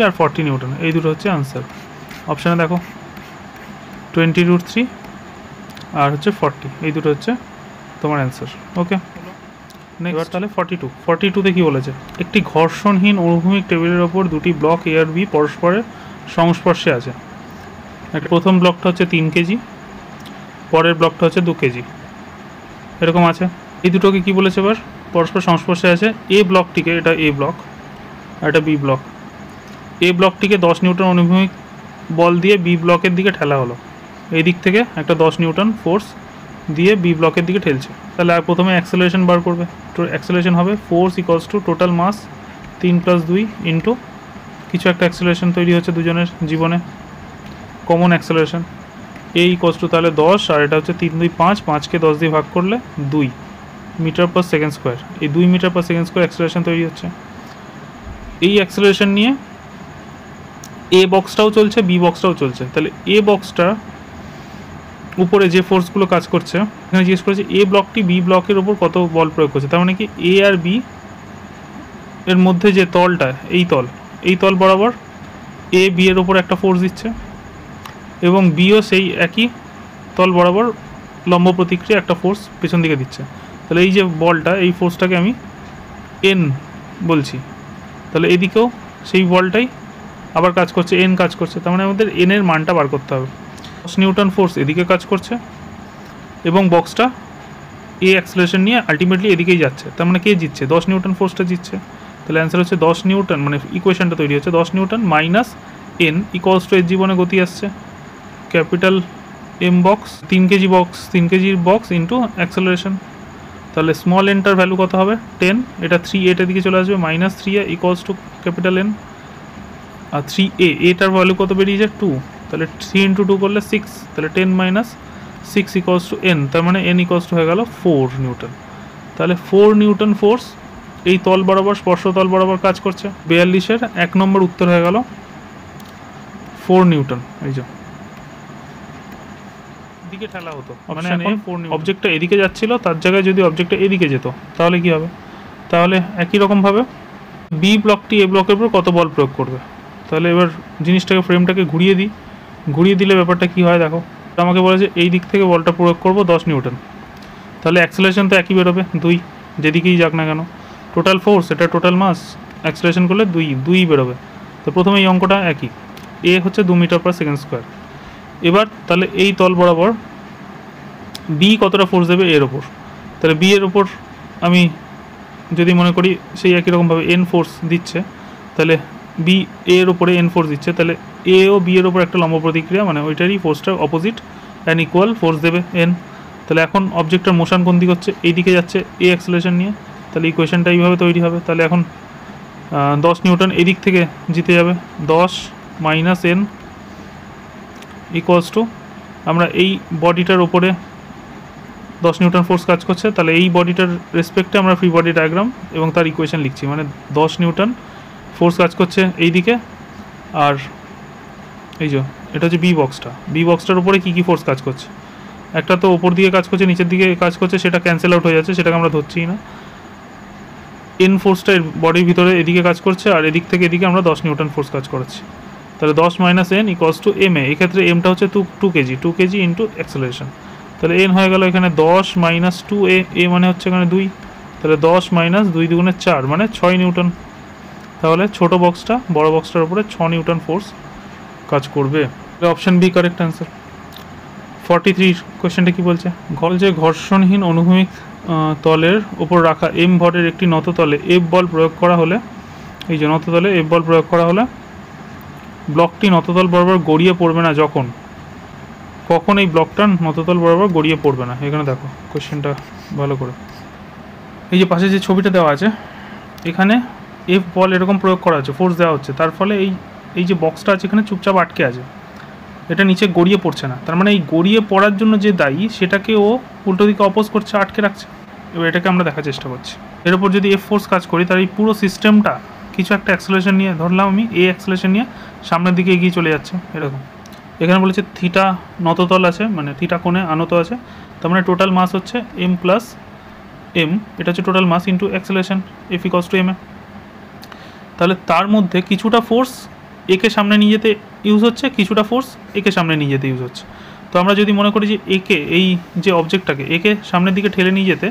আর 40 নিউটন, এই দুটো হচ্ছে আনসার। অপশানে দেখো 20√3 আর হচ্ছে 40, এই দুটো হচ্ছে তোমার অ্যান্সার। ওকে, এবার তাহলে 42তে কী বলেছে, একটি ঘর্ষণহীন অনুভূমিক টেবিলের ওপর দুটি ব্লক এ আর বি পরস্পরের সংস্পর্শে আছে। একটা প্রথম ব্লকটা হচ্ছে 3 কেজি, পরের ব্লকটা হচ্ছে 2 কেজি, এরকম আছে। এই দুটোকে কি বলেছে এবার, পরস্পর সংস্পর্শে আছে। এ ব্লকটিকে, এটা এ ব্লক আর এটা বি ব্লক, এ ব্লকটিকে 10 নিউটন অনুভূমিক বল দিয়ে বি ব্লকের দিকে ঠেলা হলো, এই দিক থেকে একটা 10 নিউটন ফোর্স দিয়ে বি ব্লকের দিকে ঠেলছে। তাহলে প্রথমে অ্যাক্সেলারেশন বার করবে, তো অ্যাক্সেলারেশন হবে force equals to total mass 3 + 2 into কিছু একটা অ্যাক্সেলারেশন তৈরি হচ্ছে দুজনের জীবনে, common acceleration, A equals to তাহলে 10, আর এটা হচ্ছে 3 2 5, 5কে 10 দিয়ে ভাগ করলে 2 মিটার পার সেকেন্ড স্কোয়ার, এই 2 metre per second square acceleration তৈরি হচ্ছে। এই অ্যাক্সেলারেশন নিয়ে এ বক্সটাও চলছে, বি বক্সটাও চলছে, তাহলে এ বক্সটা উপরে যে ফোর্সগুলো কাজ করছে, এখানে জিজ্ঞেস করেছে এ ব্লকটি বি ব্লকের ওপর কত বল প্রয়োগ করছে, তার মানে কি এ আর বি এর মধ্যে যে তলটা, এই তল বরাবর এ বি এর ওপর একটা ফোর্স দিচ্ছে, এবং বিও সেই একই তল বরাবর লম্ব প্রতিক্রিয়া একটা ফোর্স পেছন দিকে দিচ্ছে। তাহলে এই যে বলটা, এই ফোর্সটাকে আমি এন বলছি, তাহলে এদিকেও সেই বলটাই আবার কাজ করছে, এন কাজ করছে, তার মানে আমাদের এন এর মানটা বার করতে হবে। 10 নিউটন ফোর্স এদিকে কাজ করছে এবং বক্সটা এ অ্যাক্সেলারেশন নিয়ে আলটিমেটলি এদিকেই যাচ্ছে, তার মানে কে জিতছে, 10 নিউটন ফোর্সটা জিতছে। তাহলে অ্যান্সার হচ্ছে 10 নিউটন, মানে ইকুয়েশনটা তৈরি হচ্ছে 10 newton minus N equals to এর জীবনে গতি আসছে ক্যাপিটাল এম বক্স 3 কেজির বক্স ইন্টু অ্যাক্সেলারেশন। তাহলে স্মল এনটার ভ্যালু কত হবে 10, এটা 3 এটার দিকে চলে আসবে, minus 3 equals to capital N, আর 3 এটার ভ্যালু কত বেরিয়ে যায় 2, তাহলে 3 × 2 করলে 6, তাহলে 10 - 6 ইকুয়ালস টু এন, তার মানে এন ইকুয়ালস টু হয়ে গেল 4 নিউটন। তাহলে 4 নিউটন ফোর্স এই তল বরাবর, স্পর্শ তল বরাবর কাজ করছে। 42-এর 1 নম্বর উত্তর হয়ে গেল 4 নিউটন। এই যে এদিকে ঠেলা হতো, মানে এখন অবজেক্টটা এদিকে যাচ্ছিল, তার জায়গায় যদি অবজেক্টটা এদিকে যেত তাহলে কি হবে? তাহলে একই রকমভাবে বি ব্লকটি এ ব্লকের উপর কত বল প্রয়োগ করবে। তাহলে এবার জিনিসটাকে ফ্রেমটাকে ঘুরিয়ে দিই, ঘুরিয়ে দিলে ব্যাপারটা কি হয় দেখো। আমাকে বলেছে এই দিক থেকে বলটা প্রয়োগ করব 10 নিউটন, তাহলে অ্যাক্সেলারেশন তো একই বেরোবে 2, যেদিকেই যাক না কেন। টোটাল ফোর্স, এটা টোটাল মাস, অ্যাক্সেলারেশন করলে 2 বেরোবে। তো প্রথমে এই অঙ্কটা একই, এ হচ্ছে 2 মিটার পার সেকেন্ড স্কোয়ার। এবার তাহলে এই তল বরাবর বি কতটা ফোর্স দেবে এর ওপর, তাহলে বি এর ওপর আমি যদি মনে করি সেই একই রকমভাবে এন ফোর্স দিচ্ছে, তাহলে বি এর ওপরে এন ফোর্স দিচ্ছে, তাহলে এ ও বি এর ওপর একটা লম্ব প্রতিক্রিয়া, মানে ওইটারই ফোর্সটা অপোজিট অ্যান্ড ইকুয়াল ফোর্স দেবে এন। তাহলে এখন অবজেক্টটার মোশন কোন দিকে হচ্ছে, এই দিকে যাচ্ছে এ অ্যাক্সেলারেশন নিয়ে, তাহলে ইকুয়েশনটা এইভাবে তৈরি হবে। তাহলে এখন 10 নিউটন এদিক থেকে জিতে যাবে, 10 মাইনাস এন ইকুয়ালস টু, আমরা এই বডিটার ওপরে 10 নিউটন ফোর্স কাজ করছে, তাহলে এই বডিটার রেসপেক্টে আমরা ফ্রি বডি ডায়াগ্রাম এবং তার ইকুয়েশন লিখছি, মানে 10 নিউটন ফোর্স কাজ করছে এই দিকে, আর এই যে এটা হচ্ছে বি বক্সটার উপরে কী কী ফোর্স কাজ করছে, একটা তো ওপর দিকে কাজ করছে, নিচের দিকে কাজ করছে, সেটা ক্যান্সেল আউট হয়ে যাচ্ছে, সেটাকে আমরা ধরছিই না। এন ফোর্সটা বডির ভিতরে এদিকে কাজ করছে, আর এদিক থেকে এদিকে আমরা 10 নিউটন ফোর্স কাজ করাচ্ছি, তাহলে 10 minus N equals to M A. এক্ষেত্রে এমটা হচ্ছে 2 কেজি, 2 কেজি ইন্টু অ্যাক্সেলারেশন, তাহলে এন হয়ে গেল এখানে 10 মাইনাস 2 এ মানে হচ্ছে এখানে 2, তাহলে 10 মাইনাস 2 দুগুণে 4 মানে 6 নিউটন। তাহলে ছোট বক্সটা বড় বক্সটার উপরে 6 নিউটন ফোর্স কাজ করবে। Option B correct answer. 43 কোয়েশ্চেনটা কী বলছে, যে ঘর্ষণহীন অনুভূমিক তলের ওপর রাখা এম ভরের একটি নততলে এফ বল প্রয়োগ করা হলে, এই যে নততলে এফ বল প্রয়োগ করা হলে ব্লকটি নততল বরাবর গড়িয়ে পড়বে না কখন এই ব্লকটা নততল বরাবর গড়িয়ে পড়বে না। এখানে দেখো কোয়েশ্চেনটা ভালো করে, এই যে পাশে যে ছবিটা দেওয়া আছে, এখানে এফ বল এরকম প্রয়োগ করা হচ্ছে, ফোর্স দেওয়া হচ্ছে, তার ফলে এই যে বক্সটা আছে এখানে চুপচাপ আটকে আছে, এটা নিচে গড়িয়ে পড়ছে না, তার মানে এই গড়িয়ে পড়ার জন্য যে দায়ী সেটাকে ও উল্টো দিকে অপোজ করছে, আটকে রাখছে। এবার এটাকে আমরা দেখার চেষ্টা করছি, এর উপর যদি এফ ফোর্স কাজ করি তার এই পুরো সিস্টেমটা কিছু একটা অ্যাক্সেলারেশন নিয়ে, ধরলাম আমি এ অ্যাক্সেলারেশন নিয়ে সামনের দিকে এগিয়ে চলে যাচ্ছে এরকম। এখানে বলেছে থিটা নততল আছে, মানে থিটা কোণে আনত আছে, তার মানে টোটাল মাস হচ্ছে এম প্লাস এম, এটা হচ্ছে total mass into acceleration F equals to M A. তাহলে তার মধ্যে কিছুটা ফোর্স একে সামনে নিয়ে যেতে ইউজ হচ্ছে, কিছুটা ফোর্স একে সামনে নিয়ে যেতে ইউজ হচ্ছে। তো আমরা যদি মনে করি যে একে, এই যে অবজেক্টটাকে একে সামনের দিকে ঠেলে নিয়ে যেতে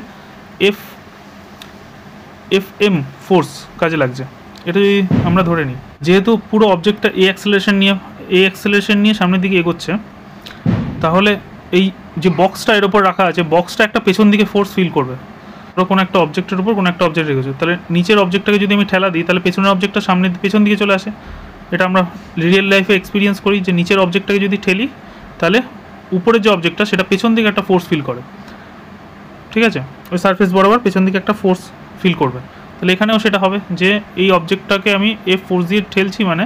এফ এম ফোর্স কাজে লাগছে, এটা যদি আমরা ধরে নিই, যেহেতু পুরো অবজেক্টটা এ অ্যাক্সেলারেশন নিয়ে সামনের দিকে এগোচ্ছে, তাহলে এই যে বক্সটা এর ওপর রাখা আছে, বক্সটা একটা পেছন দিকে ফোর্স ফিল করবে, কোনো একটা অবজেক্টের উপর কোনো একটা অবজেক্ট রেখেছে, তাহলে নিচের অবজেক্টটাকে যদি আমি ঠেলা দিই তাহলে পেছনের অবজেক্টটা পেছন দিকে চলে আসে। এটা আমরা রিয়েল লাইফে এক্সপিরিয়েন্স করি যে নিচের অবজেক্টটাকে যদি ঠেলি তাহলে উপরের যে অবজেক্টটা সেটা পেছন দিকে একটা ফোর্স ফিল করে, ঠিক আছে, ওই সারফেস বরাবর পেছন দিকে একটা ফোর্স ফিল করবে। তাহলে এখানেও সেটা হবে যে এই অবজেক্টটাকে আমি এফ ফোর্স দিয়ে ঠেলছি, মানে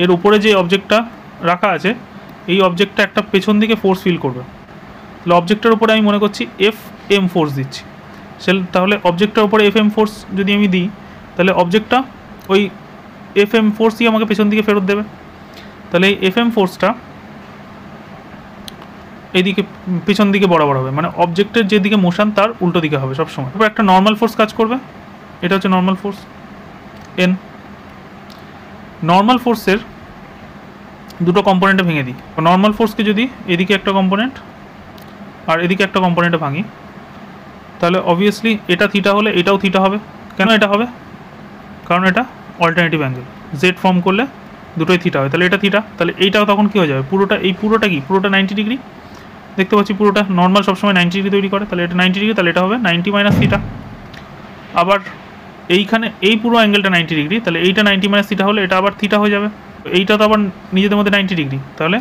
এর উপরে যে অবজেক্টটা রাখা আছে এই অবজেক্টটা একটা পেছন দিকে ফোর্স ফিল করবে, তাহলে অবজেক্টের উপরে আমি মনে করছি এফ এম ফোর্স দিচ্ছি, তাহলে অবজেক্টটার উপরে এফ এম ফোর্স যদি আমি দিই তাহলে অবজেক্টটা ওই এফ এম ফোর্সই আমাকে পেছন দিকে ফেরত দেবে। তাহলে এই এফ এম ফোর্সটা এইদিকে পেছন দিকে বরাবর হবে, মানে অবজেক্টের যেদিকে মোশন তার উল্টো দিকে হবে সবসময়। তারপর একটা নর্মাল ফোর্স কাজ করবে, এটা হচ্ছে নর্মাল ফোর্স এন। নর্মাল ফোর্সের দুটো কম্পোনেন্টে ভেঙে দিই, নর্মাল ফোর্সকে যদি এদিকে একটা কম্পোনেন্ট আর এদিকে একটা কম্পোনেন্টে ভাঙি, তাহলে অবভিয়াসলি এটা থিটা হলে এটাও থিটা হবে। কেন এটা হবে? কারণ এটা অল্টারনেটিভ অ্যাঙ্গেল, জেড ফর্ম করলে দুটোই থিটা হয়, তাহলে এটা থিটা, তাহলে এইটাও তখন কী হয়ে যাবে, পুরোটা কি পুরোটা 90 ডিগ্রি, দেখতে পাচ্ছি পুরোটা নর্মাল সবসময় 90 ডিগ্রি তৈরি করে, তাহলে এটা 90 ডিগ্রি, তাহলে এটা হবে 90 মাইনাস থিটা। আবার এইখানে এই পুরো অ্যাঙ্গেলটা 90 ডিগ্রি, তাহলে এইটা 90 মাইনাস থিটা হলে এটা আবার থিটা হয়ে যাবে, এইটা তো আবার নিজেদের মধ্যে 90 ডিগ্রি, তাহলে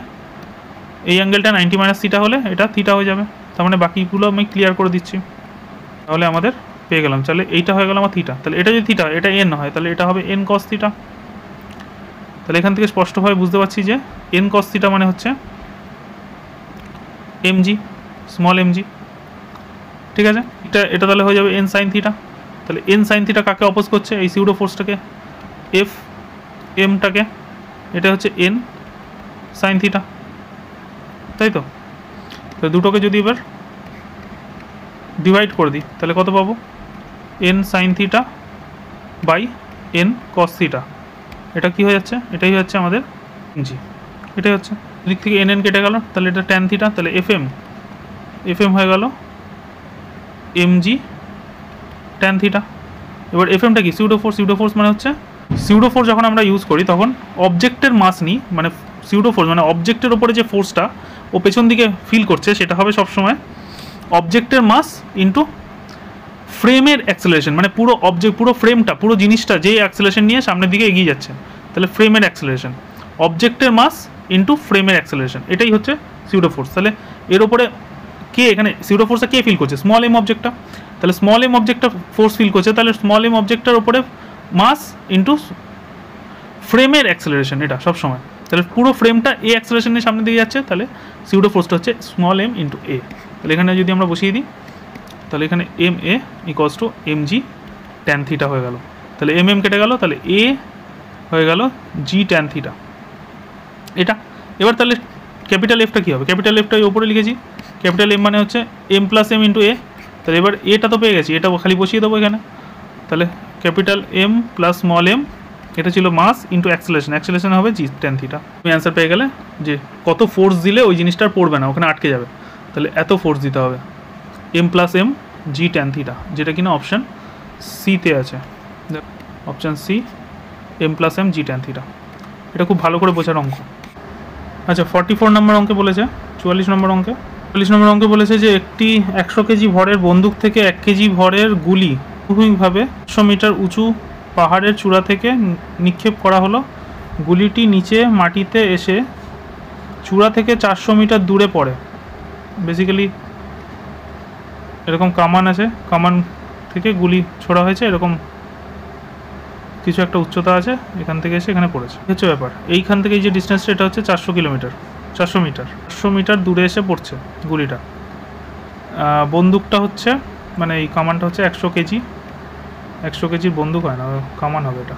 এই অ্যাঙ্গেলটা 90 মাইনাস থিটা হলে এটা থিটা হয়ে যাবে। তার মানে বাকিগুলো আমি ক্লিয়ার করে দিচ্ছি, তাহলে আমাদের পেয়ে গেলাম। তাহলে এইটা হয়ে গেল আমার থিটা, তাহলে এটা যদি থিটা হয়, এটা এন হয়, তাহলে এটা হবে এন কস থিটা। তাহলে এখান থেকে স্পষ্টভাবে বুঝতে পারছি যে এন কস থিটা মানে হচ্ছে এমজি, স্মল এমজি, ঠিক আছে। এটা তাহলে হয়ে যাবে এন সাইন থিটা। তাহলে এন সাইন থিটা কাকে অপোজ করছে? এই সিউডো ফোর্সটাকে, এফ এমটাকে। এটা হচ্ছে এন সাইন থিটা, তাই তো? তো দুটোকে যদি এবার ডিভাইড করে দিই তাহলে কত পাবো? N sine theta by N cos theta. এটা কি হয়ে যাচ্ছে? এটাই হচ্ছে আমাদের জি, এটাই হচ্ছে। দিক থেকে এন এন কেটে গেল, তাহলে এটা ট্যান থিটা, তাহলে এফ এম হয়ে গেল এম জি ট্যান থিটা। এবার এফ এমটা কি? সিউডো ফোর্স মানে হচ্ছে সিউডো ফোর্স যখন আমরা ইউজ করি তখন অবজেক্টের মাস নিই, মানে সিউডো ফোর্স মানে অবজেক্টের ওপরে যে ফোর্সটা ও পেছন দিকে ফিল করছে সেটা হবে সবসময় অবজেক্টের মাস ইন্টু ফ্রেমের অ্যাক্সেলারেশন, মানে পুরো ফ্রেমটা, পুরো জিনিসটা যে অ্যাক্সেলারেশন নিয়ে সামনের দিকে এগিয়ে যাচ্ছে, তাহলে ফ্রেমের অ্যাক্সেলারেশন, অবজেক্টের মাস ইন্টু ফ্রেমের অ্যাক্সেলারেশন, এটাই হচ্ছে সিউডো ফোর্স। তাহলে এর ওপরে কে এখানে সিউডো ফোর্সটা কে ফিল করছে? স্মল এম অবজেক্টটা। তাহলে স্মল এম অবজেক্টটা ফোর্স ফিল করছে, তাহলে স্মল এম অবজেক্টটার ওপরে মাস ইন্টু ফ্রেমের অ্যাক্সেলারেশন, এটা সবসময়। তাহলে পুরো ফ্রেমটা এ অ্যাক্সেলারেশনের সামনে দিয়ে যাচ্ছে, তাহলে সিউডো ফোর্সটা হচ্ছে স্মল এম ইন্টু এ। তাহলে এখানে যদি আমরা বসিয়ে দিই তাহলে এখানে M A equals to M G tan theta হয়ে গেল। তাহলে এম এম কেটে গেল, তাহলে এ হয়ে গেল জি ট্যান থিটা এটা। এবার তাহলে ক্যাপিটাল এফটা কী হবে? ক্যাপিটাল এফটা ওপরে লিখেছি, ক্যাপিটাল এম মানে হচ্ছে এম প্লাস এম ইন্টু এ। তাহলে এবার এটা তো পেয়ে গেছি, এটা খালি বসিয়ে দেবো এখানে। তাহলে capital M plus small M, এটা ছিল মাস ইন্টু অ্যাক্সেলারেশন হবে জি ট্যান থিটা। তুমি অ্যান্সার পেয়ে গেলে যে কত ফোর্স দিলে ওই জিনিসটা পড়বে না, ওখানে আটকে যাবে, তাহলে এত ফোর্স দিতে হবে M plus M G tan theta, যেটা কিনা অপশান সিতে আছে। Option C M plus M G tan theta. এটা খুব ভালো করে বোঝার অঙ্ক। আচ্ছা 44 নম্বর অঙ্কে বলেছে, 44 নম্বর অঙ্কে 44 নম্বর অঙ্কে বলেছে যে একটি 100 কেজি ভরের বন্দুক থেকে 1 কেজি ভরের গুলি প্রাথমিকভাবে 100 মিটার উঁচু পাহাড়ের চূড়া থেকে নিক্ষেপ করা হলো। গুলিটি নিচে মাটিতে এসে চূড়া থেকে 400 মিটার দূরে পড়ে। বেসিক্যালি এরকম কামান আছে, কামান থেকে গুলি ছোড়া হয়েছে, এরকম কিছু একটা উচ্চতা আছে, এখান থেকে এসে এখানে পড়েছে, হচ্ছে ব্যাপার। এইখান থেকে এই যে ডিস্টেন্সটা এটা হচ্ছে 400 মিটার দূরে এসে পড়ছে গুলিটা। বন্দুকটা হচ্ছে মানে এই কামানটা হচ্ছে 100 কেজি, 100 কেজির বন্দুক হয় না, কামান হবে এটা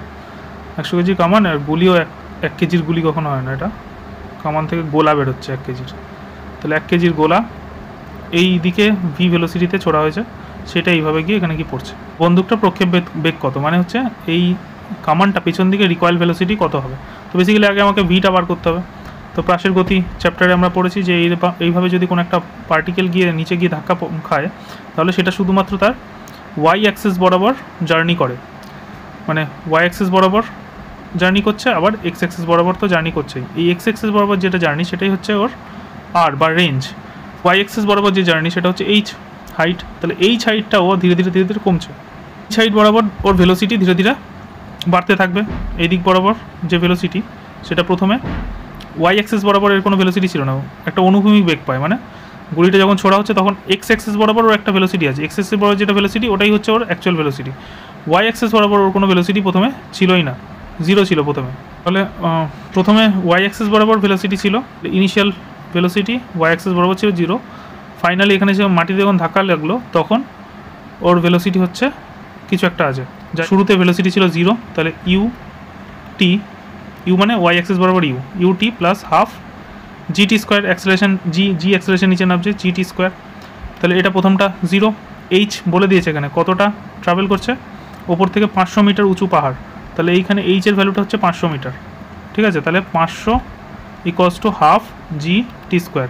100 কেজির কামান। আর গুলিও 1 কেজির গুলি কখনো হয় না, এটা কামান থেকে গোলা বেরোচ্ছে 1 কেজির। তাহলে 1 কেজির গোলা এই দিকে ভি ভেলোসিটিতে ছোড়া হয়েছে, সেটা এইভাবে গিয়ে এখানে কি পড়ছে। বন্দুকটা প্রক্ষেপ বেগ কত, মানে হচ্ছে এই কামানটা পেছন দিকে রিকয়েল ভেলোসিটি কত হবে। তো বেসিক্যালি আগে আমাকে ভিটা বার করতে হবে। তো প্রাসের গতি চ্যাপ্টারে আমরা পড়েছি যে এইভাবে যদি কোনো একটা পার্টিকেল গিয়ে নিচে গিয়ে ধাক্কা খায় তাহলে সেটা শুধুমাত্র তার ওয়াই অ্যাক্সিস বরাবর জার্নি করে, মানে ওয়াই অ্যাক্সিস বরাবর জার্নি করছে, আবার এক্স অ্যাক্সিস বরাবর তো জার্নি করছেই। এই এক্স অ্যাক্সিস বরাবর যেটা জার্নি সেটাই হচ্ছে ওর আর বা রেঞ্জ। ওয়াই অ্যাক্সিস বরাবর যে জার্নি সেটা হচ্ছে এইচ হাইট। তাহলে এইচ হাইটটা ও ধীরে ধীরে কমছে। এইচ হাইট বরাবর ওর ভেলোসিটি ধীরে ধীরে বাড়তে থাকবে। এই দিক বরাবর যে ভেলোসিটি সেটা প্রথমে ওয়াই অ্যাক্সিস বরাবর এর কোনো ভেলোসিটি ছিল না, একটা অনুভূমিক বেগ পায়, মানে গুলিটা যখন ছোড়া হচ্ছে তখন এক্স অ্যাক্সিস বরাবর ওর একটা ভেলোসিটি আছে, এক্স অ্যাক্সিস বরাবর যেটা ভেলোসিটি ওটাই হচ্ছে ওর অ্যাকচুয়াল ভেলোসিটি। ওয়াই অ্যাক্সিস বরাবর ওর কোনো ভেলোসিটি প্রথমে ছিলই না, জিরো ছিল প্রথমে। তাহলে প্রথমে ওয়াই অ্যাক্সিস বরাবর ভেলোসিটি ছিল, ইনিশিয়াল ভেলোসিটি ওয়াই অ্যাক্সিস বরাবর ছিল 0। ফাইনালি এখানে যে মাটিতে যখন ধাক্কা লাগলো তখন ওর ভেলোসিটি হচ্ছে কিছু একটা আছে, যা শুরুতে ভেলোসিটি ছিল 0। তাহলে ইউ মানে ওয়াই অ্যাক্সিস বরাবর ইউ টি প্লাস হাফ জি টি স্কোয়ার, অ্যাক্সেলারেশন জি অ্যাক্সেলারেশন নিচে নামছে জি টি স্কোয়ার। তাহলে এটা প্রথমটা 0। এইচ বলে দিয়েছে এখানে কতটা ট্রাভেল করছে, ওপর থেকে 500 মিটার উঁচু পাহাড়। তাহলে এইখানে এইচের ভ্যালুটা হচ্ছে 500 মিটার, ঠিক আছে। তাহলে 500 equals to half G T square.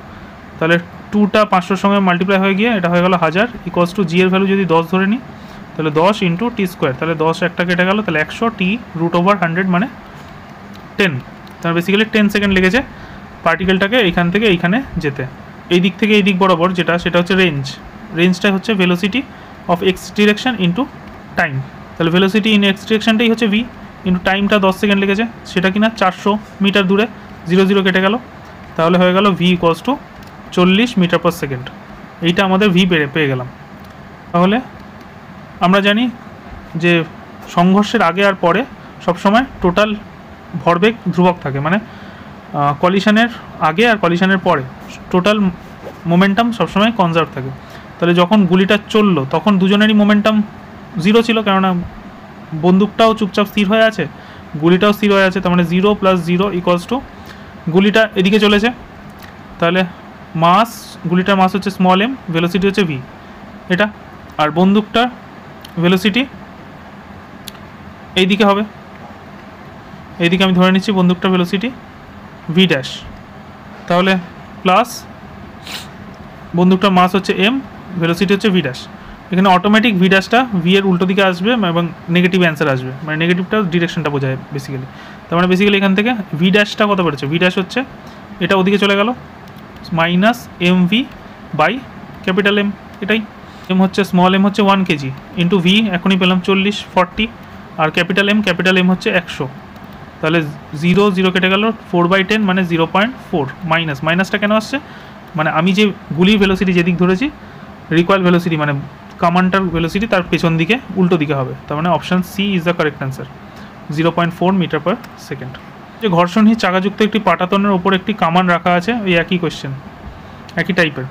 তাহলে 2টা 500 সঙ্গে মাল্টিপ্লাই হয়ে গিয়ে এটা হয়ে গেল 1000 ইকুয়ালস টু জি এর ভ্যালু যদি 10 ধরে নিই তাহলে 10 ইন্টু টি স্কোয়ার, তাহলে 10 একটা কেটে গেল, তাহলে 100 টি √100 মানে 10। তাহলে বেসিক্যালি 10 সেকেন্ড লেগেছে পার্টিকেলটাকে এইখান থেকে এইখানে যেতে। এই দিক থেকে এই দিক বরাবর সেটা হচ্ছে রেঞ্জটাই হচ্ছে velocity of x direction into time. তাহলে ভেলোসিটি ইন এক্স ডিরেকশনটাই হচ্ছে ভি, ইন্টু টাইমটা 10 সেকেন্ড লেগেছে, সেটা কিনা 400 মিটার দূরে, 0 কেটে গেল, তাহলে হয়ে গেল V equals to 40 metre per second. এইটা আমাদের ভি পেয়ে গেলাম। তাহলে আমরা জানি যে সংঘর্ষের আগে আর পরে সবসময় টোটাল ভরবেগ ধ্রুবক থাকে, মানে কলিশনের আগে আর কলিশনের পরে টোটাল মোমেন্টাম সবসময় কনজার্ভ থাকে। তাহলে যখন গুলিটা চললো তখন দুজনেরই মোমেন্টাম 0 ছিল, কেননা বন্দুকটাও চুপচাপ স্থির হয়ে আছে, গুলিটাও স্থির হয়ে আছে। তার মানে 0 + 0 ইকুয়ালস টু গুলিটা এদিকে চলেছে, তাহলে মাস, গুলিটার মাস হচ্ছে স্মল এম, ভেলোসিটি হচ্ছে ভি এটা, আর বন্দুকটার ভেলোসিটি এইদিকে হবে, এইদিকে আমি ধরে নিচ্ছি বন্দুকটার ভেলোসিটি ভি ড্যাশ, তাহলে প্লাস বন্দুকটার মাস হচ্ছে এম, ভেলোসিটি হচ্ছে ভি ড্যাশ। এখানে অটোমেটিক ভি ড্যাশটা ভি এর উল্টো দিকে আসবে এবং নেগেটিভ অ্যান্সার আসবে, মানে নেগেটিভটা ডিরেকশনটা বোঝায় বেসিক্যালি। তার মানে বেসিক্যালি এখান থেকে ভি ড্যাশটা কত বেরোচ্ছে, ভি ড্যাশ হচ্ছে এটা ওদিকে চলে গেল minus M V by capital M, এটাই। এম হচ্ছে স্মল এম হচ্ছে 1 কেজি ইন্টু ভি এখনই পেলাম 40 আর ক্যাপিটাল এম হচ্ছে 100, তাহলে 0 0 কেটে গেল, 4/10 মানে 0.4, মাইনাসটা কেন আসছে, মানে আমি যে গুলির ভেলোসিটি যেদিক ধরেছি রিকয়েল ভেলোসিটি মানে কামানটার ভেলোসিটি তার পেছন দিকে উল্টো দিকে হবে, তার মানে option C is the correct answer, 0.4 metre per second. যে ঘর্ষণহীন চাকাযুক্ত একটি পাটাতনের ওপর একটি কামান রাখা আছে, ওই একই কোয়েশ্চেন, একই টাইপের।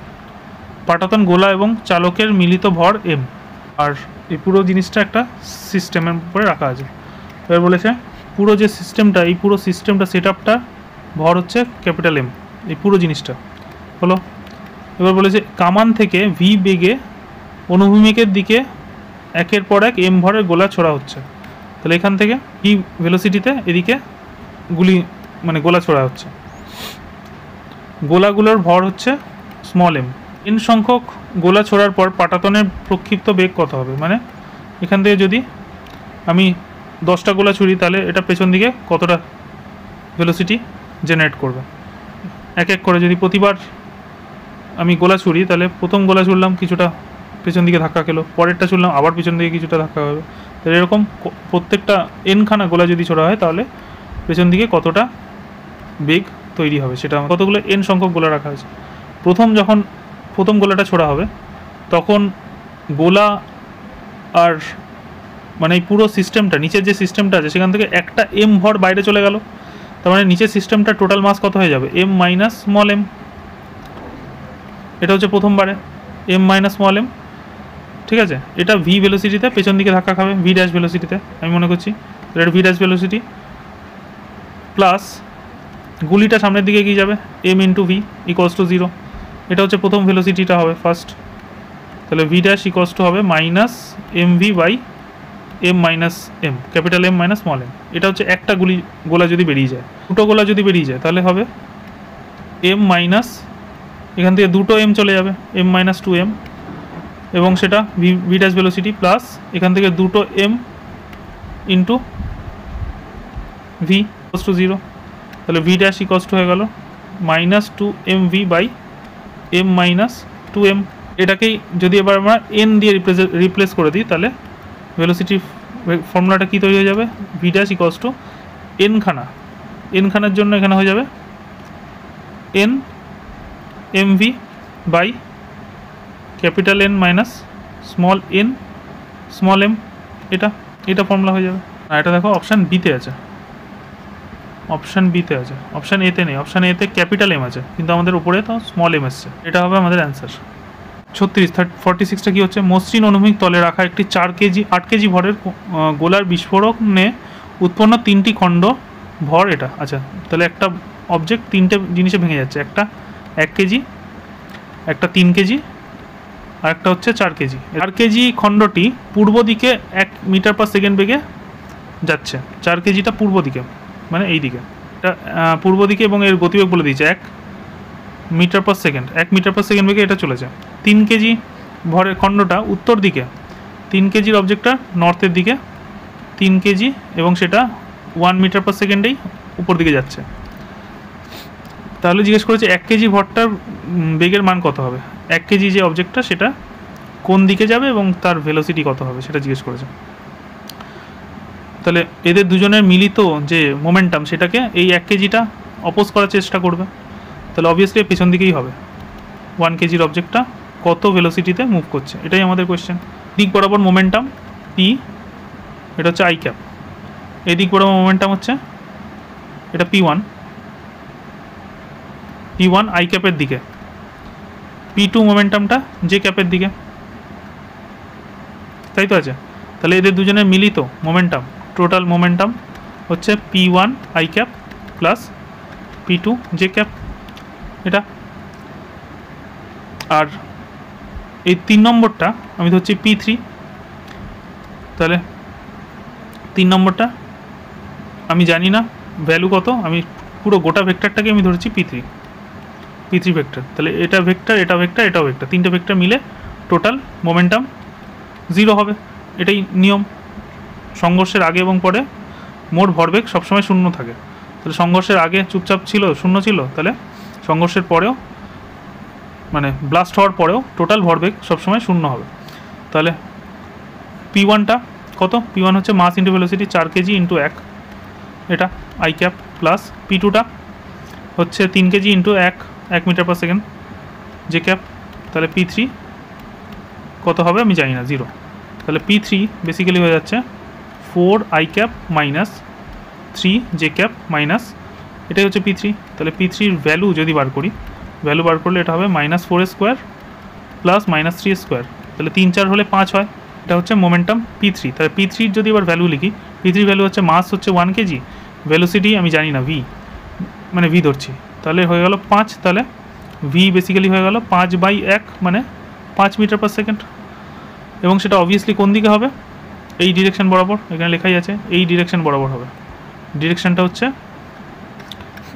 পাটাতন গোলা এবং চালকের মিলিত ভর এম, আর এই পুরো জিনিসটা একটা সিস্টেমের উপরে রাখা আছে। এবার বলেছে পুরো যে সিস্টেমটা, এই পুরো সিস্টেমটা সেট আপটা ভর হচ্ছে ক্যাপিটাল এম, এই পুরো জিনিসটা হলো। এবার বলেছে কামান থেকে ভি বেগে অনুভূমিকের দিকে একের পর এক এম ভরের গোলা ছোড়া হচ্ছে, তাহলে এখান থেকে ভি ভেলোসিটিতে এদিকে গুলি মানে গোলা ছোড়া হচ্ছে, গোলাগুলোর ভর হচ্ছে স্মল এম। এন সংখ্যক গোলা ছোড়ার পর পাটাতনের প্রক্ষিপ্ত বেগ কত হবে, মানে এখান থেকে যদি আমি 10টা গোলা ছুড়ি তাহলে এটা পেছন দিকে কতটা ভেলোসিটি জেনারেট করবে, এক এক করে যদি প্রতিবার আমি গোলা ছুড়ি তাহলে প্রথম গোলা ছুড়লাম কিছুটা পেছন দিকে ধাক্কা খেলো, পরেরটা ছুড়লাম আবার পেছন দিকে কিছুটা ধাক্কা হবে, তাহলে এরকম প্রত্যেকটা এনখানা গোলা যদি ছোড়া হয় তাহলে পেছন দিকে কতটা বেগ তৈরি হবে, সেটা কতগুলো এন সংখ্যক গোলা রাখা আছে। যখন প্রথম গোলাটা ছোড়া হবে তখন গোলা আর মানে এই পুরো সিস্টেমটা, নিচের যে সিস্টেমটা আছে সেখান থেকে একটা এম ভর বাইরে চলে গেল, তার মানে নিচের সিস্টেমটা টোটাল মাস কত হয়ে যাবে, এম মাইনাস স্মল এম, এটা হচ্ছে প্রথমবারে এম মাইনাস স্মল এম, ঠিক আছে। এটা ভি ভেলোসিটিতে পেছন দিকে ধাক্কা খাবে, ভি ড্যাশ ভেলোসিটিতে আমি মনে করছি, এটা ভি ড্যাশ ভেলোসিটি প্লাস গুলিটা সামনের দিকে এগিয়ে যাবে M into V equals to 0, এটা হচ্ছে প্রথম ভেলোসিটিটা হবে ফার্স্ট, তাহলে ভি ড্যাশ ইকোয়ালস টু হবে minus M V by M minus M, capital M minus small M. এটা হচ্ছে একটা গোলা যদি বেরিয়ে যায়, দুটো গোলা যদি বেরিয়ে যায় তাহলে হবে এম মাইনাস, এখান থেকে দুটো এম চলে যাবে এম মাইনাস 2m, এবং সেটা ভি ড্যাশ ভেলোসিটি প্লাস এখান থেকে দুটো M into V equals to 0, তাহলে ভি ড্যাশ ইকোয়ালস টু হয়ে গেল minus 2mv by M minus 2m। এটাকেই যদি এবার আমরা এন দিয়ে রিপ্লেস করে দিই তাহলে ভেলোসিটি ফর্মুলাটা কী তৈরি হয়ে যাবে, ভি ড্যাশ ইকোয়ালস টু এনখানার জন্য এখানে হয়ে যাবে N MV by capital N minus small M, এটা ফর্মুলা হয়ে যাবে। আর এটা দেখো অপশান বিতে আছে, অপশান এতে নেই, অপশান এতে ক্যাপিটাল এম আছে কিন্তু আমাদের উপরে তো স্মল এম এসছে, এটা হবে আমাদের অ্যান্সার। 46টা কী হচ্ছে, মসৃণ অনুভূমিক তলে রাখা একটি 8 কেজি ভরের গোলার বিস্ফোরণে উৎপন্ন 3টি খণ্ড ভর এটা, আচ্ছা তাহলে একটা অবজেক্ট 3টে জিনিসে ভেঙে যাচ্ছে, একটা 1 কেজি, একটা 3 কেজি আর একটা হচ্ছে 4 কেজি। 4 কেজি খণ্ডটি পূর্ব দিকে 1 মিটার পার সেকেন্ড বেগে যাচ্ছে, 4 কেজিটা পূর্ব দিকে মানে এই দিকে, এটা পূর্ব দিকে এবং এর গতিবেগ বলে দিয়েছে 1 মিটার পার সেকেন্ড বেগে এটা চলেছে। 3 কেজি ভরের খণ্ডটা উত্তর দিকে, 3 কেজির অবজেক্টটা নর্থের দিকে 3 কেজি এবং সেটা 1 মিটার পার সেকেন্ডেই উপর দিকে যাচ্ছে। তাহলে জিজ্ঞেস করেছে 1 কেজি ভরটার বেগের মান কত হবে, 1 কেজি যে অবজেক্টটা সেটা কোন দিকে যাবে এবং তার ভেলোসিটি কত হবে সেটা জিজ্ঞেস করেছে। তাহলে এদের দুজনের মিলিত যে মোমেন্টাম সেটাকে এই 1 কেজিটা অপোজ করার চেষ্টা করবে, তাহলে অবভিয়াসলি পেছন দিকেই হবে, 1 কেজির অবজেক্টটা কত ভেলোসিটিতে মুভ করছে, এটাই আমাদের কোয়েশ্চেন। দিক বরাবর মোমেন্টাম পি, এটা হচ্ছে আই ক্যাপ, এই দিক বরাবর মোমেন্টাম হচ্ছে এটা P1 আই ক্যাপের দিকে, P2 মোমেন্টামটা জে ক্যাপের দিকে, তাই তো আছে। তাহলে এদের দুজনের মিলিত মোমেন্টাম, টোটাল মোমেন্টাম হচ্ছে P1 I cap plus P2 J cap এটা। আর এই 3 নম্বরটা আমি ধরছি P3, তাহলে 3 নম্বরটা আমি জানি না ভ্যালু কত, আমি পুরো গোটা ভেক্টরটাকে আমি ধরেছি P3 ভেক্টর। তাহলে এটা ভেক্টর, এটা ভেক্টর, এটাও ভেক্টর, 3টে ভেক্টর মিলে টোটাল মোমেন্টাম 0 হবে। এটাই নিয়ম, সংঘর্ষের আগে এবং পরে মোট ভরবেগ সবসময় শূন্য থাকে। তাহলে সংঘর্ষের আগে চুপচাপ ছিল, শূন্য ছিল, তাহলে সংঘর্ষের পরেও মানে ব্লাস্ট হওয়ার পরেও টোটাল ভরবেগ সবসময় শূন্য হবে। তাহলে P1টা কত? P1 হচ্ছে mass into velocity, 4 KG into 1, এটা আই ক্যাপ, প্লাস P2টা হচ্ছে 3 KG into 1 metre per second J cap. তাহলে P3 কত হবে আমি জানি না, 0। তাহলে P3 বেসিক্যালি হয়ে যাচ্ছে 4 I cap minus 3 J cap minus, এটাই হচ্ছে P3। তাহলে P3-র ভ্যালু যদি বার করি, ভ্যালু বার করলে এটা হবে -4 স্কোয়ার প্লাস -3 স্কোয়ার, তাহলে 3 4 হলে 5 হয়। এটা হচ্ছে মোমেন্টাম P3। তাহলে P3-র যদি এবার ভ্যালু লিখি, P3 ভ্যালু হচ্ছে মাস হচ্ছে 1 কেজি, ভেলোসিটি আমি জানি না V, মানে V ধরছি, তাহলে হয়ে গেল 5। তাহলে V বেসিক্যালি হয়ে গেল 5/1 মানে 5 মিটার পার সেকেন্ড। এবং সেটা অবভিয়াসলি কোন দিকে হবে? এই ডিরেকশন বরাবর, এখানে লেখাই আছে এই ডিরেকশন বরাবর হবে। ডিরেকশনটা হচ্ছে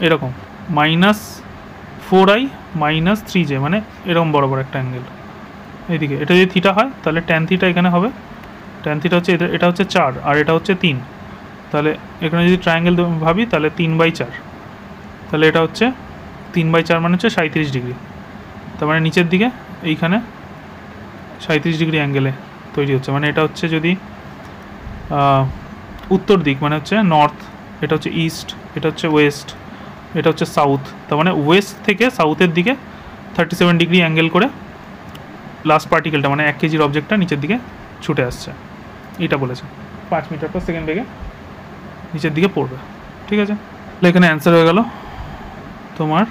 এরকম -4i মাইনাস 3j, মানে এরকম বরাবর একটা অ্যাঙ্গেল এইদিকে। এটা যদি থিটা হয় তাহলে ট্যান থিটা এখানে হবে, ট্যান থিটা হচ্ছে এটা হচ্ছে 4 আর এটা হচ্ছে 3, তাহলে এখানে যদি ট্রায়াঙ্গেল ভাবি তাহলে 3/4, তাহলে এটা হচ্ছে 3/4 মানে হচ্ছে 37 ডিগ্রি। তার মানে নিচের দিকে এইখানে 37 ডিগ্রি অ্যাঙ্গেলে তৈরি হচ্ছে, মানে এটা হচ্ছে যদি উত্তর দিক মানে হচ্ছে নর্থ, এটা হচ্ছে ইস্ট, এটা হচ্ছে ওয়েস্ট, এটা হচ্ছে সাউথ, তার মানে ওয়েস্ট থেকে সাউথের দিকে 37 ডিগ্রি অ্যাঙ্গেল করে লাস্ট পার্টিকেলটা মানে 1 কেজির অবজেক্টটা নিচের দিকে ছুটে আসছে, এটা বলেছে 5 মিটার পার সেকেন্ড বেগে নিচের দিকে পড়বে। ঠিক আছে, তাহলে এখানে অ্যান্সার হয়ে গেল তোমার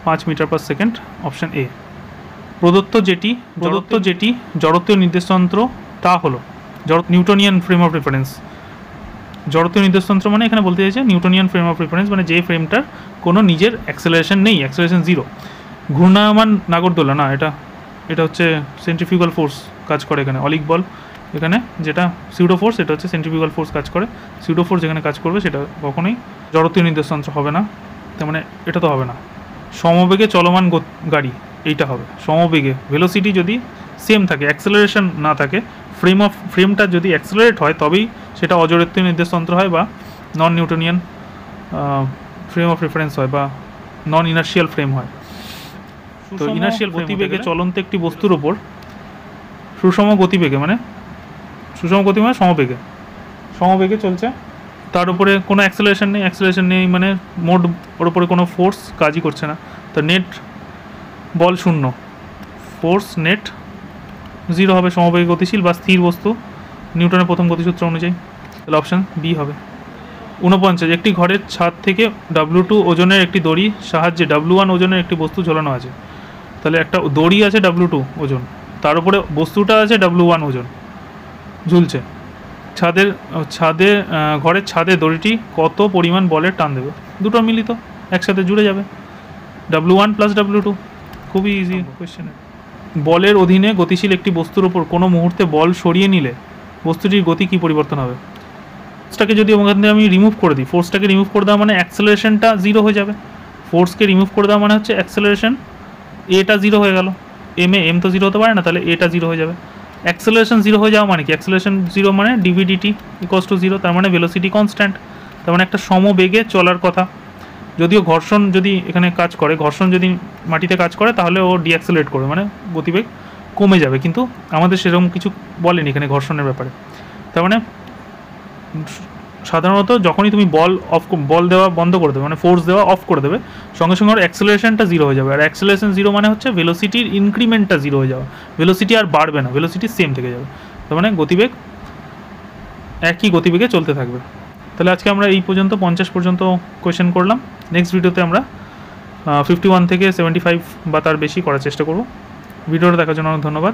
5 metre per second, option A. প্রদত্ত যেটি জড়ত্বীয় নির্দেশতন্ত্র তা হলো নিউটনিয়ান ফ্রেম অফ রেফারেন্স। জড়ত্বীয় নির্দেশতন্ত্র মানে এখানে বলতে চাইছে নিউটনিয়ান ফ্রেম অফ রেফারেন্স, মানে যে ফ্রেমটার কোনো নিজের অ্যাক্সেলারেশন নেই, অ্যাক্সেলারেশন 0। ঘূর্ণায়মান নাগরদোলা না, এটা হচ্ছে সেন্ট্রিফিউগাল ফোর্স কাজ করে এখানে, অলিক বল এখানে যেটা সিউডো ফোর্স, এটা হচ্ছে সেন্ট্রিফিউগাল ফোর্স কাজ করে। সিউডো ফোর্স যেখানে কাজ করবে সেটা কখনোই জড়ত্বীয় নির্দেশতন্ত্র হবে না, তার মানে এটা তো হবে না। সমবেগে চলমান গাড়ি এইটা হবে, সমবেগে ভেলোসিটি যদি সেম থাকে, অ্যাক্সেলারেশন না থাকে, ফ্রেমটা যদি অ্যাক্সেলারেট হয় তবেই সেটা অজড়ত্বীয় নির্দেশতন্ত্র হয় বা নন নিউটনিয়ান ফ্রেম অফ রেফারেন্স হয় বা নন ইনার্শিয়াল ফ্রেম হয়। তো ইনার্শিয়াল গতিবেগে চলন্ত একটি বস্তুর ওপর সুষম গতিবেগে মানে সমবেগে চলছে, তার উপরে কোনো অ্যাক্সেলারেশন নেই মানে মোট ওর উপরে কোনো ফোর্স কাজই করছে না, তো নেট বল শূন্য, ফোর্স নেট 0 হবে, সমবেগে গতিশীল বা স্থির বস্তু নিউটনের প্রথম গতিসূত্র অনুযায়ী। তাহলে অপশান বি হবে। 49, একটি ঘরের ছাদ থেকে W2 ওজনের একটি দড়ি সাহায্যে W1 ওজনের একটি বস্তু ঝোলানো আছে। তাহলে একটা দড়ি আছে W2 ওজন, তার উপরে বস্তুটা আছে W1 ওজন ঝুলছে। ঘরের ছাদে দড়িটি কত পরিমাণ বলের টান দেবে? দুটো মিলিত একসাথে জুড়ে যাবে, W1 প্লাস W2, খুবই ইজি কোয়েশ্চেন। বলের অধীনে গতিশীল একটি বস্তুর ওপর কোনো মুহূর্তে বল সরিয়ে নিলে বস্তুটির গতি কী পরিবর্তন হবে? ফোর্সটাকে যদি ওখান থেকে আমি রিমুভ করে দিই, ফোর্সটাকে রিমুভ করে দেওয়া মানে অ্যাক্সেলারেশনটা 0 হয়ে যাবে। ফোর্সকে রিমুভ করে দেওয়া মানে হচ্ছে অ্যাক্সেলারেশন, এটা 0 হয়ে গেল, এম তো 0 হতে পারে না, তাহলে এটা 0 হয়ে যাবে। অ্যাক্সেলারেশন 0 হয়ে যাওয়া মানে কি? অ্যাক্সেলারেশন 0 মানে ডিভিডিটি ইকুয়ালস টু 0, তার মানে ভেলোসিটি কনস্ট্যান্ট, তার মানে একটা সমবেগে চলার কথা। যদিও ঘর্ষণ যদি এখানে কাজ করে, ঘর্ষণ যদি মাটিতে কাজ করে তাহলে ও ডিঅ্যাক্সেলারেট করবে, মানে গতিবেগ কমে যাবে, কিন্তু আমাদের সেরকম কিছু বলেনি এখানে ঘর্ষণের ব্যাপারে। তার মানে সাধারণত যখনই তুমি বল দেওয়া বন্ধ করে দেবে, মানে ফোর্স দেওয়া অফ করে দেবে, সঙ্গে সঙ্গে ওর অ্যাক্সেলারেশনটা 0 হয়ে যাবে। আর অ্যাক্সেলারেশন 0 মানে হচ্ছে ভেলোসিটির ইনক্রিমেন্টটা 0 হয়ে যাওয়া, ভেলোসিটি আর বাড়বে না, ভেলোসিটি সেম থেকে যাবে, তার মানে গতিবেগ একই গতিবেগে চলতে থাকবে। তাহলে আজকে আমরা এই পর্যন্ত 50 পর্যন্ত কোয়েশ্চেন করলাম। নেক্সট ভিডিওতে আমরা 51 থেকে 75 বা তার বেশি করার চেষ্টা করব। ভিডিওটা দেখার জন্য অনেক ধন্যবাদ।